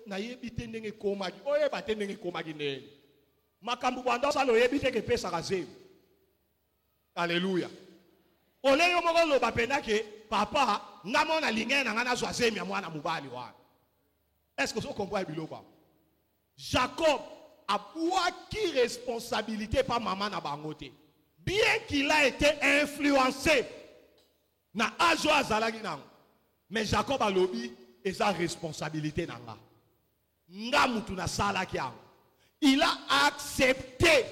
Na yebite ndenge komaki. Oye bate ndenge komaki ne. Makambu banda salo yebite ke pesa kaze. Alléluia. Ole yo moko lo bapenda ke papa ngamona lingena ngana swazemi ya mwana mubali wa. Est-ce que vous comprenez biloko? Jacob a qui responsabilité par maman na bangote. Bien qu'il a été influencé na ajo azalaki nango, mais Jacob a lobi et sa responsabilité nanga. Nga mutu na salaki yango. Il a accepté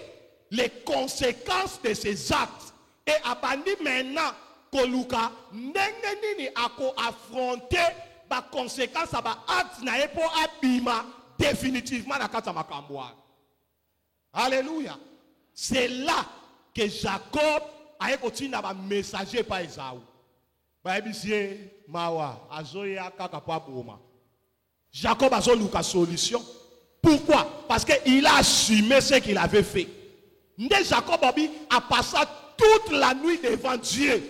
les conséquences de ses actes et abandi maintenant koluka ndenge nini ako affronter ba conséquences ba actes na epo abima définitivement na kata makambo. Alléluia. C'est là que Jacob a continué à messager par Esaou. Jacob a une solution. Pourquoi? Parce qu'il a assumé ce qu'il avait fait. Jacob a passé toute la nuit devant Dieu.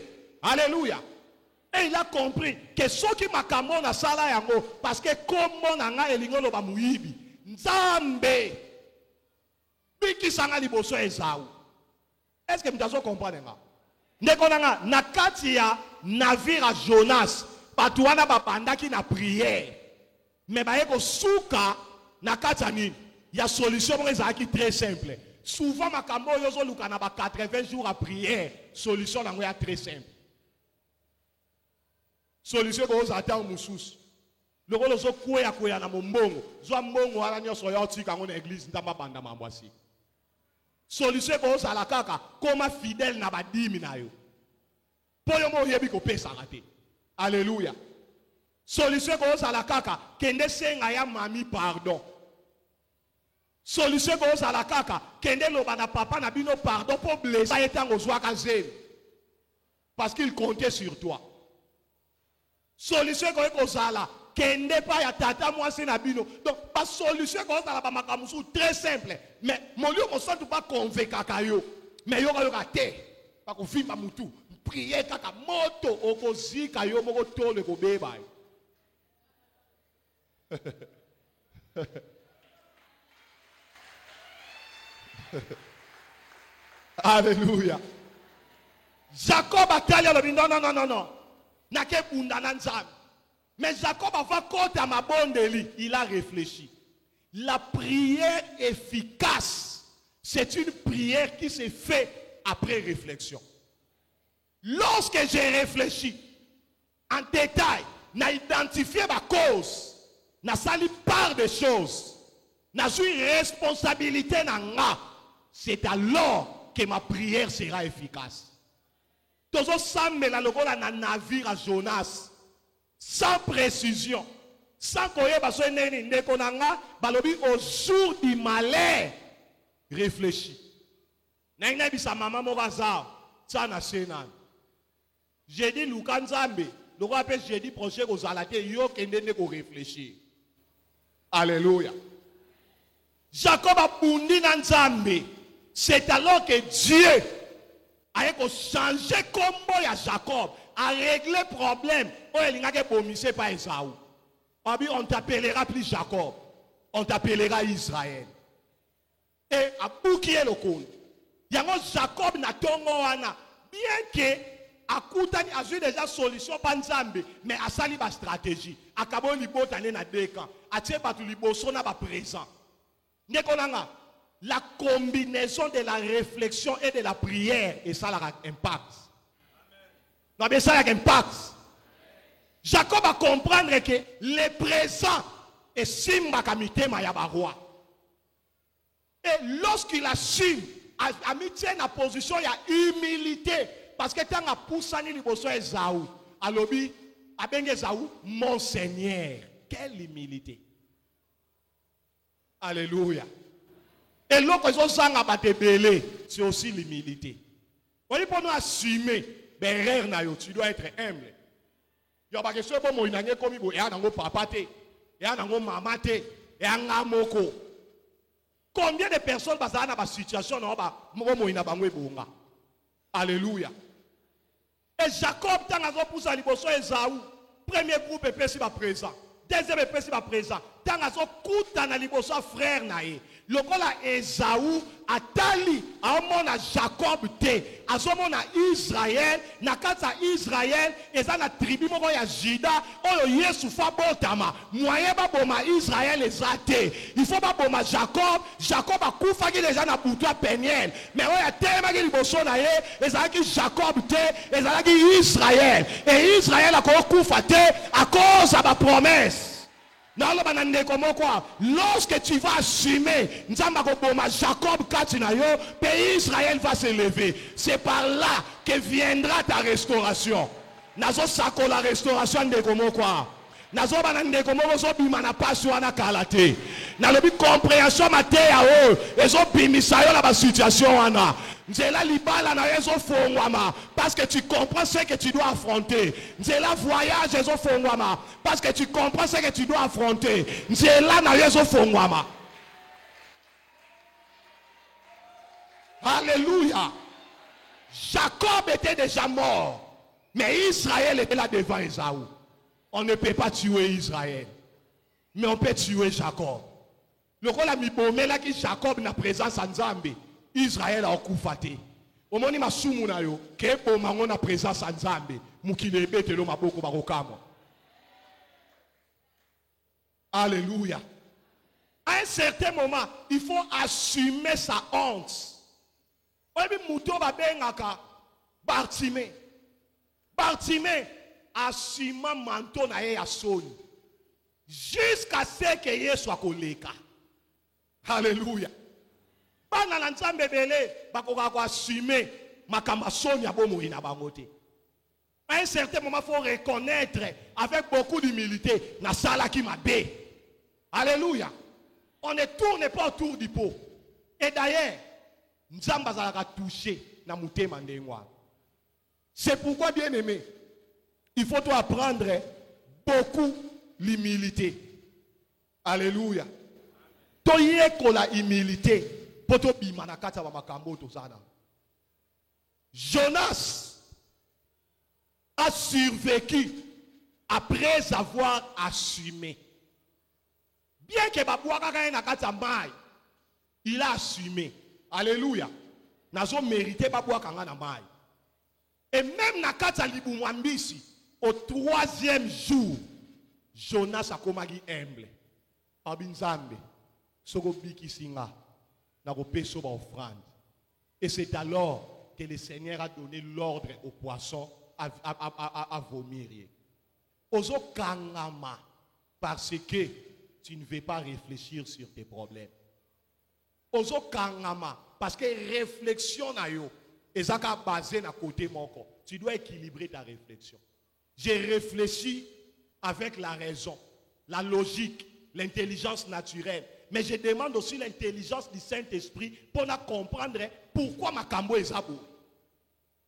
Alléluia. Et il a compris que ce qui m'a camé na sala yango parce que comme on a elingo lo ba muibi. Nzambe. Est-ce que vous comprenez? Na kati ya navire à Jonas, patuana bapanda qui na prière. Mais ba yeko souka na kati ni, il y a solution qui très simple. Souvent makambo yozo luka na ba 80 jours à prière, solution na ngoya très simple. Solution ko ozata mususu. Le rôle zo koya na mombongo, zo mbongo ala nyoso yo tika ngona église ndamba banda mambwasi. Solution ko osala kaka koma fidèle na badimi na yo. Po yo mo yebi ko pesa raté. Alléluia. Solution kozala kaka kende senga ya mami pardon. Solution kozala kaka kende loba na papa na bino pardon pour blesser etango zwaka zemi. Parce qu'il comptait sur toi. Solution kozala kende pa ya tata mwasi na bino. Donc pas solution kozala ba makamusu très simple. Mais mon lieu mon sang pas convaincre kayo. Mais yo ka te. Pas ko vimba mutu. Prier kaka moto okozika yo moko tole ko beba. Alléluia. Jacob a tali non. Nake bunda na nzambe. Mais Jacob a fait compte à ma bondeli. Il a réfléchi. La prière efficace, c'est une prière qui se fait après réflexion. Lorsque j'ai réfléchi en détail, n'a identifié ma cause, n'a sali part des choses, n'a eu responsabilité, c'est alors que ma prière sera efficace. Tozo sambe la lokola na navire à Jonas, sans précision, sans koyeba so neni ndeko nanga, balobi au jour du malheur, réfléchis. N'a bisa maman mokaza, tsana senan. J'ai dit Lukan Zambe, le roi appelle j'ai dit projet aux alatés, yo kende ko réfléchir. Alléluia. Jacob a bondi dans Zambe. C'est alors que Dieu a changé combo à Jacob, a réglé le problème. On t'appellera plus Jacob, on t'appellera Israël. Et à bouquer le compte. Jacob n'a tongoana, bien que akutani a eu déjà solution panzambe, mais a sali ba stratégie. A kabo libotane na deka, a tie batu liboso na ba présent. Nekonanga. La combinaison de la réflexion et de la prière, et ça a un impact. Non, mais ça a un impact. Jacob a comprendre que le présent est simba kamite mayabaroi. Et lorsqu'il assume, a mis en position, il y a humilité. Parce que tant a poussani liboso Esaou, a lobi, a ben Esaou, mon Seigneur. Quelle humilité. Alléluia. Et l'autre, c'est aussi l'humilité. Pour nous assumer, tu dois être humble. Il y a des questions comme il y a un papa, il y a un maman, il y a un moko. Combien de personnes dans la situation alléluia. Et Jacob, tant a poussé à l'Iboso Esaou, premier groupe est présent. Deuxième est présent. Tant a coûté à l'Iboso frère naïe. Lokola Esaou atali amona Jacob te azomona Israël nakata Israël ezana tribu moko ya Juda oyo Yesu fa botama moyen ba boma Israël ezate il faut ba boma Jacob akufa ki déjà na butwa Peniel mais oyo telema ki liboso na ye ezalaki Jacob te ezalaki Israël et Israël akokufa te à cause de la promesse. Lorsque tu vas assumer Jacob Israël va se lever. C'est par là que viendra ta restauration. Nazo sako la restauration de Komokwa. Nazo banande komoko zo bimana passion na kalate. Na lobi compréhension maté ya o ezo bimisa yo la ba situation wana. Nzela libala na ezo fongwama parce que tu comprends ce que tu dois affronter. Nzela voyage ezo fongwama parce que tu comprends ce que tu dois affronter. Nzela na ezo fongwama. Alléluia. Jacob était déjà mort, mais Israël était là devant Esaou. On ne peut pas tuer Israël, mais on peut tuer Jacob. Le rôle a mis là qui Jacob n'a présence en Zambie. Israël a occupé. Au moment où ma soumuna yo, que pour mango na présence en Zambie, mukile bete lo maboko barokamo. Alléluia. À un certain moment, il faut assumer sa honte. Oyebi muto ba bengaka Bartimée. Bartimée assumant manteau na ye ya soni jusqu'à ce que Yesu akoleka. Alléluia. Bana na nzambe belé bakoka ko assumer makamba soni ya bomo ina bango te. À un certain moment, il faut reconnaître avec beaucoup d'humilité, na sala qui m'a bé. Alléluia. On ne tourne pas autour du pot. Et d'ailleurs, Nzamba zalaka touché na mutema ndengwa. C'est pourquoi, bien aimé, il faut apprendre beaucoup l'humilité. Alléluia. Toye ko la humilité. Poto bimana kata wa makambo tozana. Jonas a survécu après avoir assumé. Bien que babouaka na kata mai, il a assumé. Alléluia. Nazo mérité babouaka na mai. Et même na kata libumwambisi, au 3e jour, Jonas a komagi humble. Abinzambe, soko biki singa, na ko peso ba offrande. Et c'est alors que le Seigneur a donné l'ordre aux poissons à vomir. Ozo kangama, parce que tu ne veux pas réfléchir sur tes problèmes. Ozo kangama, parce que réflexion na yo, ezaka basé na côté moko. Tu dois équilibrer ta réflexion. J'ai réfléchi avec la raison, la logique, l'intelligence naturelle. Mais je demande aussi l'intelligence du Saint-Esprit pour comprendre pourquoi ma cambo est zabou.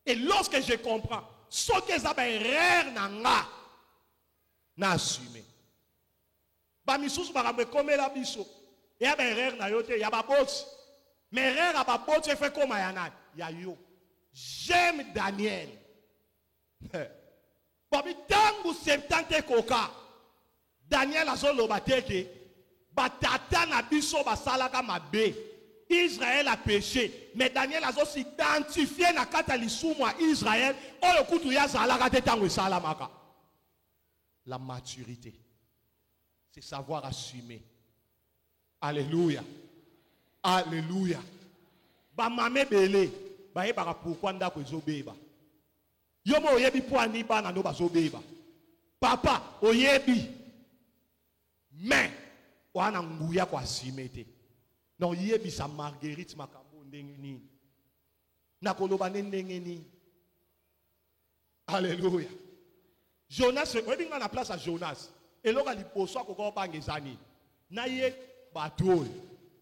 Et lorsque je comprends, ce que ça va erreur nanga, na assumé. Ba misous ba me comme la biso. Ya ba erreur na yote, ya ba bot. Mais erreur a ba bot fait comme yana. Ya yo. J'aime Daniel. Babi tangu 70 koka. Daniel a zolo bateke. Batata na biso basalaka mabe. Israël a péché. Mais Daniel a aussi identifié na kata lisumu à Israël. Oyo kutu ya zalaka te tangu salamaka. La maturité, c'est savoir assumer. Alléluia. Alléluia. Ba mame bele, ba yeba pourquoi ndako ezobeba. Yomo oyebi poani ba na no bazobeba. Papa oyebi. Mais wana nguya kwa simete. Non yebi sa Marguerite makambo ndenge nini. Na koloba ndenge nini. Alléluia. Jonas, oyebi nga na place à Jonas. Et loka liposo akoko bangezani. Na ye bateau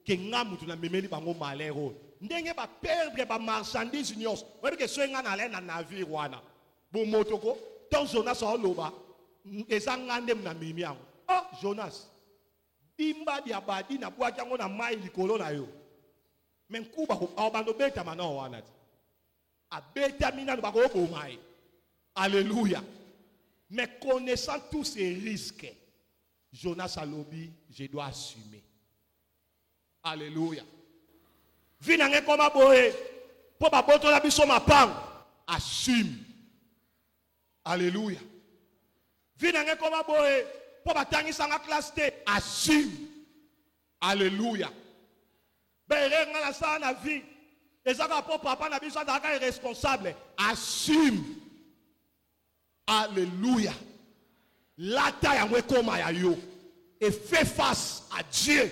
ke nga mutu na memeli bango malero. Ndenge ba perdre ba marchandise nyos. Oyebi ke so nga na le na navire wana. Bo motoko, ton Jonas o loba. Ezanga ndem na mimi yango. Oh Jonas. Dimba dia badi na bwa kango na mai likolo na yo. Men kuba ko abando beta mano wana. Abeta mina ba ko bo mai. Alléluia. Mais connaissant tous ces risques, Jonas a lobby, je dois assumer. Alléluia. Vinange koma boye, po ba boto la biso mapang, assume. Alléluia. Vinange koma boye, po ba tangisa nga classe T, assume. Alléluia. Bere nga la sa na vie, ezaka po papa na biso daka irresponsable, assume. Alléluia. Lata ya koma ya yo. Et fais face à Dieu.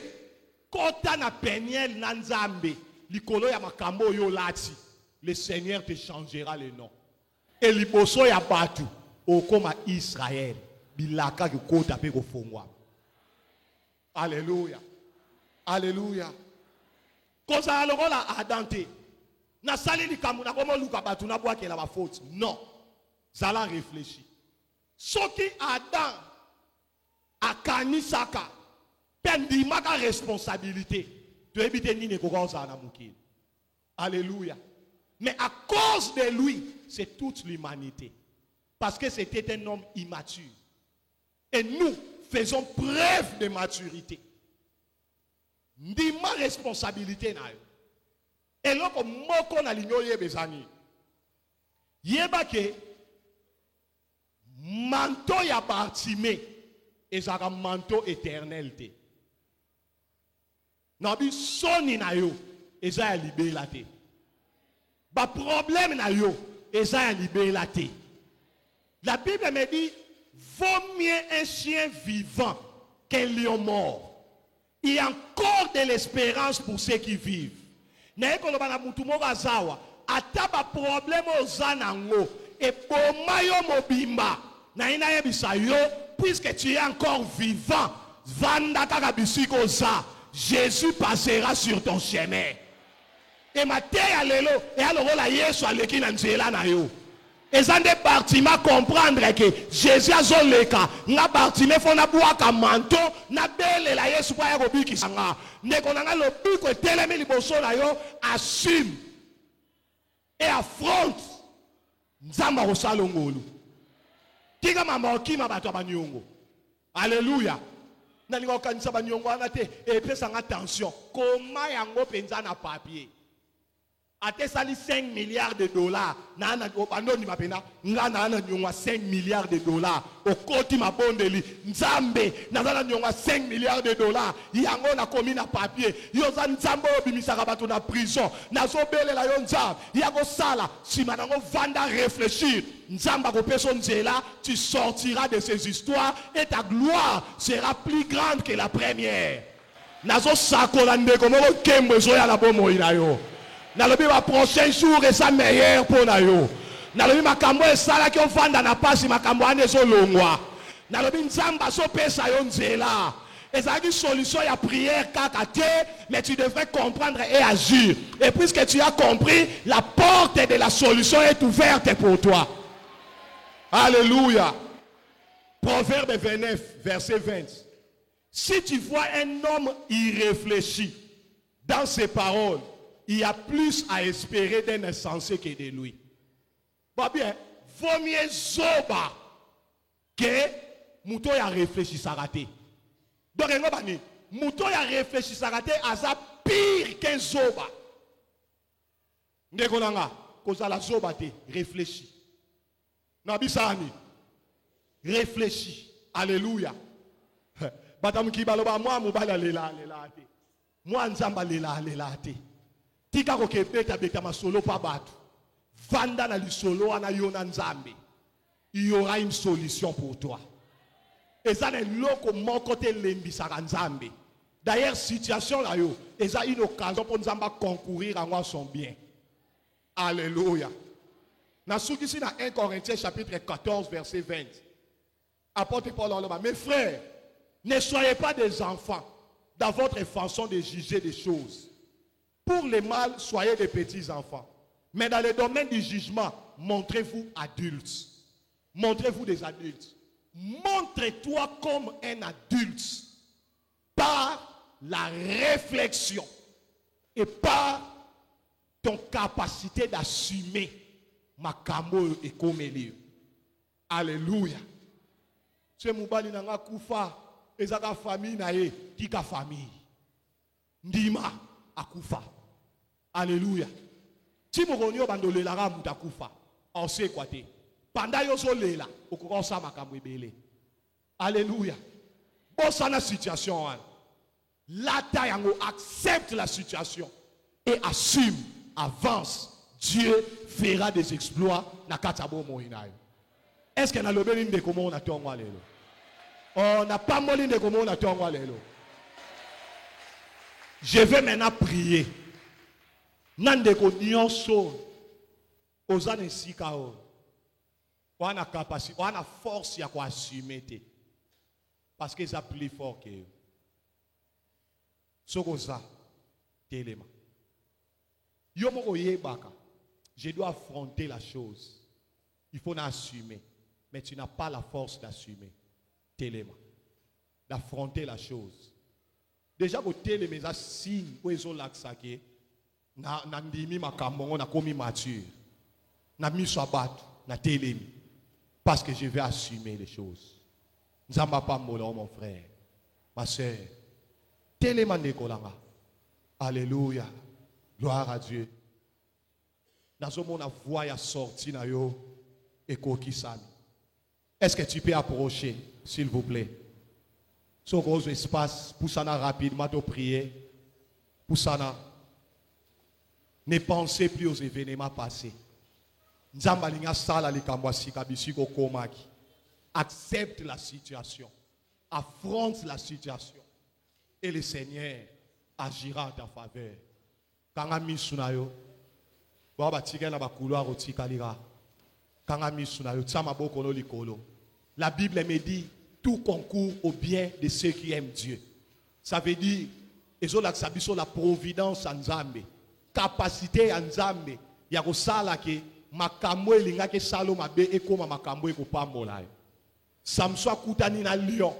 Kota na peniel na nzambe. Likolo ya makambo yo lati. Le Seigneur te changera le nom. Et liboso ya batu. Okoma Israël. Bilaka ki kota pe ko fongwa. Alléluia. Alléluia. Kosa alokola adante. Na sali likamu na komo luka batu na bwa ke la ba faute. Non. Zala réfléchit. Ce qui Adam a kanisaka pendi maka responsabilité de éviter ni nekokoza na mukil. Alléluia. Mais à cause de lui, c'est toute l'humanité. Parce que c'était un homme immature. Et nous faisons preuve de maturité. Ndima responsabilité na yo. Et là comme moko na linyo ye bezani. Yeba ke manteau ya Bartimée et ça manteau éternel te. Nabi soni na yo et ça libéré la te. Ba problème na yo et ça libéré la te. La Bible me dit vaut mieux un chien vivant qu'un lion mort. Il y a encore de l'espérance pour ceux qui vivent. Na ekolo bana mutu mo bazawa ataba problème ozanango et bomayo mobimba na ina yebisa yo puisque tu es encore vivant vanda kaka bisiko za Jésus passera sur ton chemin et mateya lelo et alors la Yesu aleki na nzela na yo ezande Bartima comprendre que Jésus azoleka nga Bartima fona buaka manto na bele la Yesu pa ya kobikisa nga ndeko na nga lobiko etelemi liboso na yo assume et affronte nzamba kosala ngolu tika mama okima bato abanyongo alléluia nalinga okanisa banyongo wana te epesa nga attention koma yango penza na papier ate sali 5 milliards de dollars na na bandoni mapena nga na na nyongwa 5 milliards de dollars okoti mabondeli nzambe na na nyongwa 5 milliards de dollars yango na komi na papier yo za nzambe obimisaka bato na prison na zobelela yo nzambe yako sala sima nango vanda réfléchir nzamba ko peso nzela tu sortiras de ces histoires et ta gloire sera plus grande que la première nazo sakola ndeko moko kembo zo ya la bomo ina yo nalobi ba prochain jour et ça meilleur pour na yo nalobi makambo esala ki ofanda na pasi makambo ane zo longwa nalobi nzamba so pesa yo nzela ezaki solution ya prière kaka te mais tu devrais comprendre et agir et puisque tu as compris la porte de la solution est ouverte pour toi. Alléluia. Proverbe 29 verset 20. Si tu vois un homme irréfléchi dans ses paroles, il y a plus à espérer d'un insensé que de lui. Bah bien, vaut mieux zoba que mouton a réfléchi sa raté. Donc, mouton a réfléchi sa raté, asa pire qu'un zoba. Ndekonanga, cause la zoba te réfléchi. Nabisani, réfléchi. Alléluia. Batam ki baloba moi mubala lela te. Moi nzamba lela te. Tika ko kepeta beta masolo pa batu. Vanda na lisolo ana yona nzambe. Il y aura une solution pour toi. Et ça n'est loko mon côté lembisaka nzambe. D'ailleurs situation là yo, et ça une occasion pour nzamba concourir à moi son bien. Alléluia. Dans ce qui est dans 1 Corinthiens chapitre 14 verset 20. Apôtre Paul en mes frères, ne soyez pas des enfants dans votre façon de juger des choses. Pour les mâles, soyez des petits enfants. Mais dans le domaine du jugement, montrez-vous adultes. Montrez-vous des adultes. Montre-toi comme un adulte par la réflexion et par ton capacité d'assumer ma kamo et comme Dieu. Alléluia. C'est moubali nanga kufa ezaka famille na ye tika famille. Ndima akufa. Alléluia. Si mokonyo bandolela ka muta kufa, on sait quoi te. Pendant yo so lela, okoko sa makambo ebele. Alléluia. Bosana situation wana. Lata yango accepte la situation et assume, avance. Dieu fera des exploits na katabo moinayo. Est-ce que na lobeli ndeko mo na tongwa lelo? On n'a pas moli ndeko mo na tongwa lelo. Je vais maintenant prier. Nandeko nyonso ozana sika o. Wana capacité, wana force ya ko assumer te. Parce que ça plus fort que eux. Sokoza telema. Yo moko yebaka. Je dois affronter la chose. Il faut l'assumer. Mais tu n'as pas la force d'assumer. Téléma. D'affronter la chose. Déjà, au téléma, ça signe où ils ont l'accès. Na ndimi makambo na komi mature. Na mi sabat na télémi. Parce que je vais assumer les choses. Nzamba pa molo mon frère. Ma soeur. Téléma nekolanga. Alléluia. Gloire à Dieu. Dans mon voix ya sorti na yo et kokisami. Est-ce que tu peux approcher, s'il vous plaît? Ce gros espace, pour ça rapidement de prier. Pour ça, ne pensez plus aux événements passés. Accepte la situation. Affronte la situation. Et le Seigneur agira en ta faveur. Quand on a mis sur baba tika na ba couloir otika lira La Bible me dit, tout concourt au bien de ceux qui aiment Dieu. Ça veut dire, la providence en Nzambe, capacité en Nzambe, il y a ça que makambo elinga ke salo mabe ekoma makambo ekopambola. Samson kutani na lion,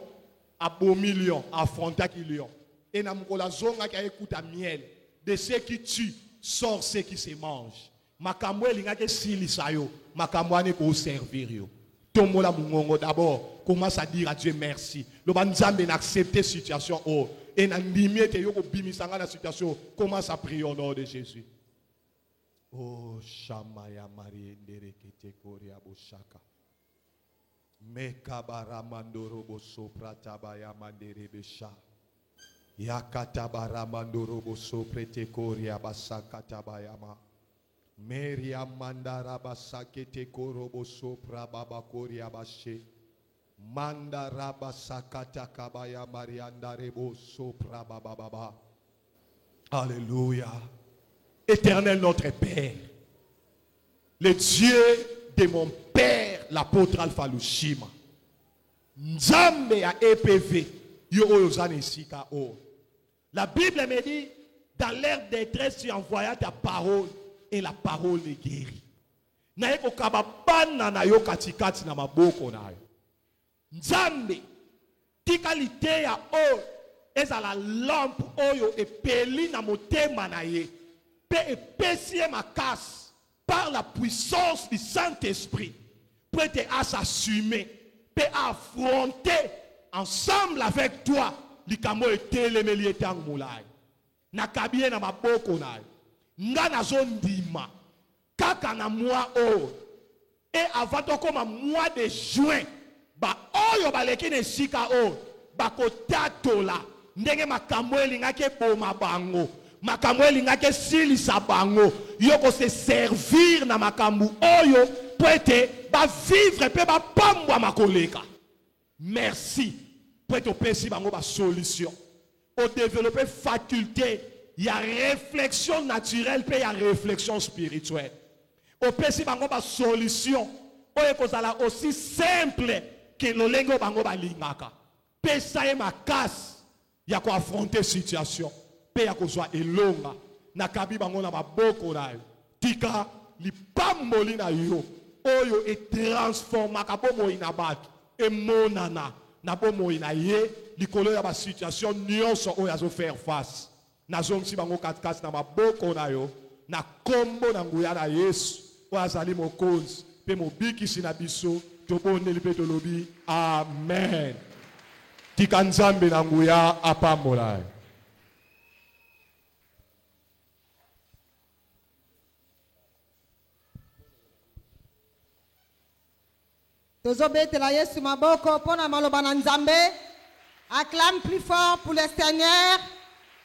abomi lion, affronta ki lion. Et na mukola zonga ki ekuta miel, de ceux qui tuent, sort ceux qui se mangent. Makambo elinga ke silisa yo, makambo ane ko servir yo. Tomola mungongo d'abord, commence à dire à Dieu merci. Le banzambe n'accepte situation oh et n'animé te yoko bimisanga la situation, commence à prier au nom de Jésus. Oh Shamaya Marie Nderekete Korea Boshaka. Mekabara Mandoro Bosopra Tabaya Mandere Besha. Yakatabara Mandoro Bosoprete Korea Basaka Tabayama. Meria Mandara Basakete Korobo Sopra Baba Korea Bashe. Mandara Basakata Kabaya Marianda Rebo Sopra Baba Baba. Alléluia. Éternel notre Père, le Dieu de mon Père, l'apôtre Alpha Lushima, Nzambe a EPV, la Bible me dit, dans l'ère de détresse, tu envoyas ta parole et la parole est guérie. Naeko kababana na yo katikati na maboko na yo. Nzambe, tikalite ya o, eza la lampe oyo epeli na motema na ye. Et ma casse par la puissance du Saint-Esprit pour être à s'assumer, pour affronter ensemble avec toi likamo eteleme lietang mulai na kabie na maboko na nga na zondima kaka na mois o et avant to comme mois de juin ba oyo baleki ne sika o ba kotatola ndenge makambo elinga ke boma bango makambo elinga ke silisa bango yoko se servir na makambo oyo pour être ba vivre pe ba pambwa makoleka. Merci pour être pesi bango ba solution au développer faculté il y a réflexion naturelle pe il y a réflexion spirituelle au pesi bango ba solution oyo kozala aussi simple que lo lengo bango ba lingaka pesa e makasi ya ko affronter situation pe ya kozwa elonga na kabi bango na maboko na yo tika lipamboli na yo oyo e transforma ka bomoi na bato e monana na bomoi na ye likolo ya ba situation nyonso oyo azo faire face na zongi bango katikati na maboko na yo na kombo na nguya na Yesu oyo azali mokonzi pe mobikisi na biso tobondeli pe tolobi amen. Tika nzambe na nguya apambola. Tozobetela Yesu maboko pona maloba na Nzambe. Acclame plus fort pour le Seigneur.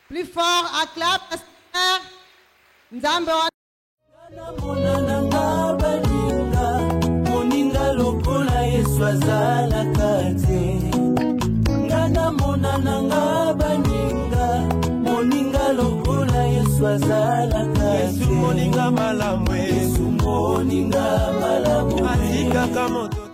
Plus fort, acclame le Seigneur. Nzambe wa moninga lokola Yesu azalaka te. Ngana monana nga baninga moninga lokola Yesu azalaka te. Yesu moninga malamu, Yesu moninga malamu, atika kamoto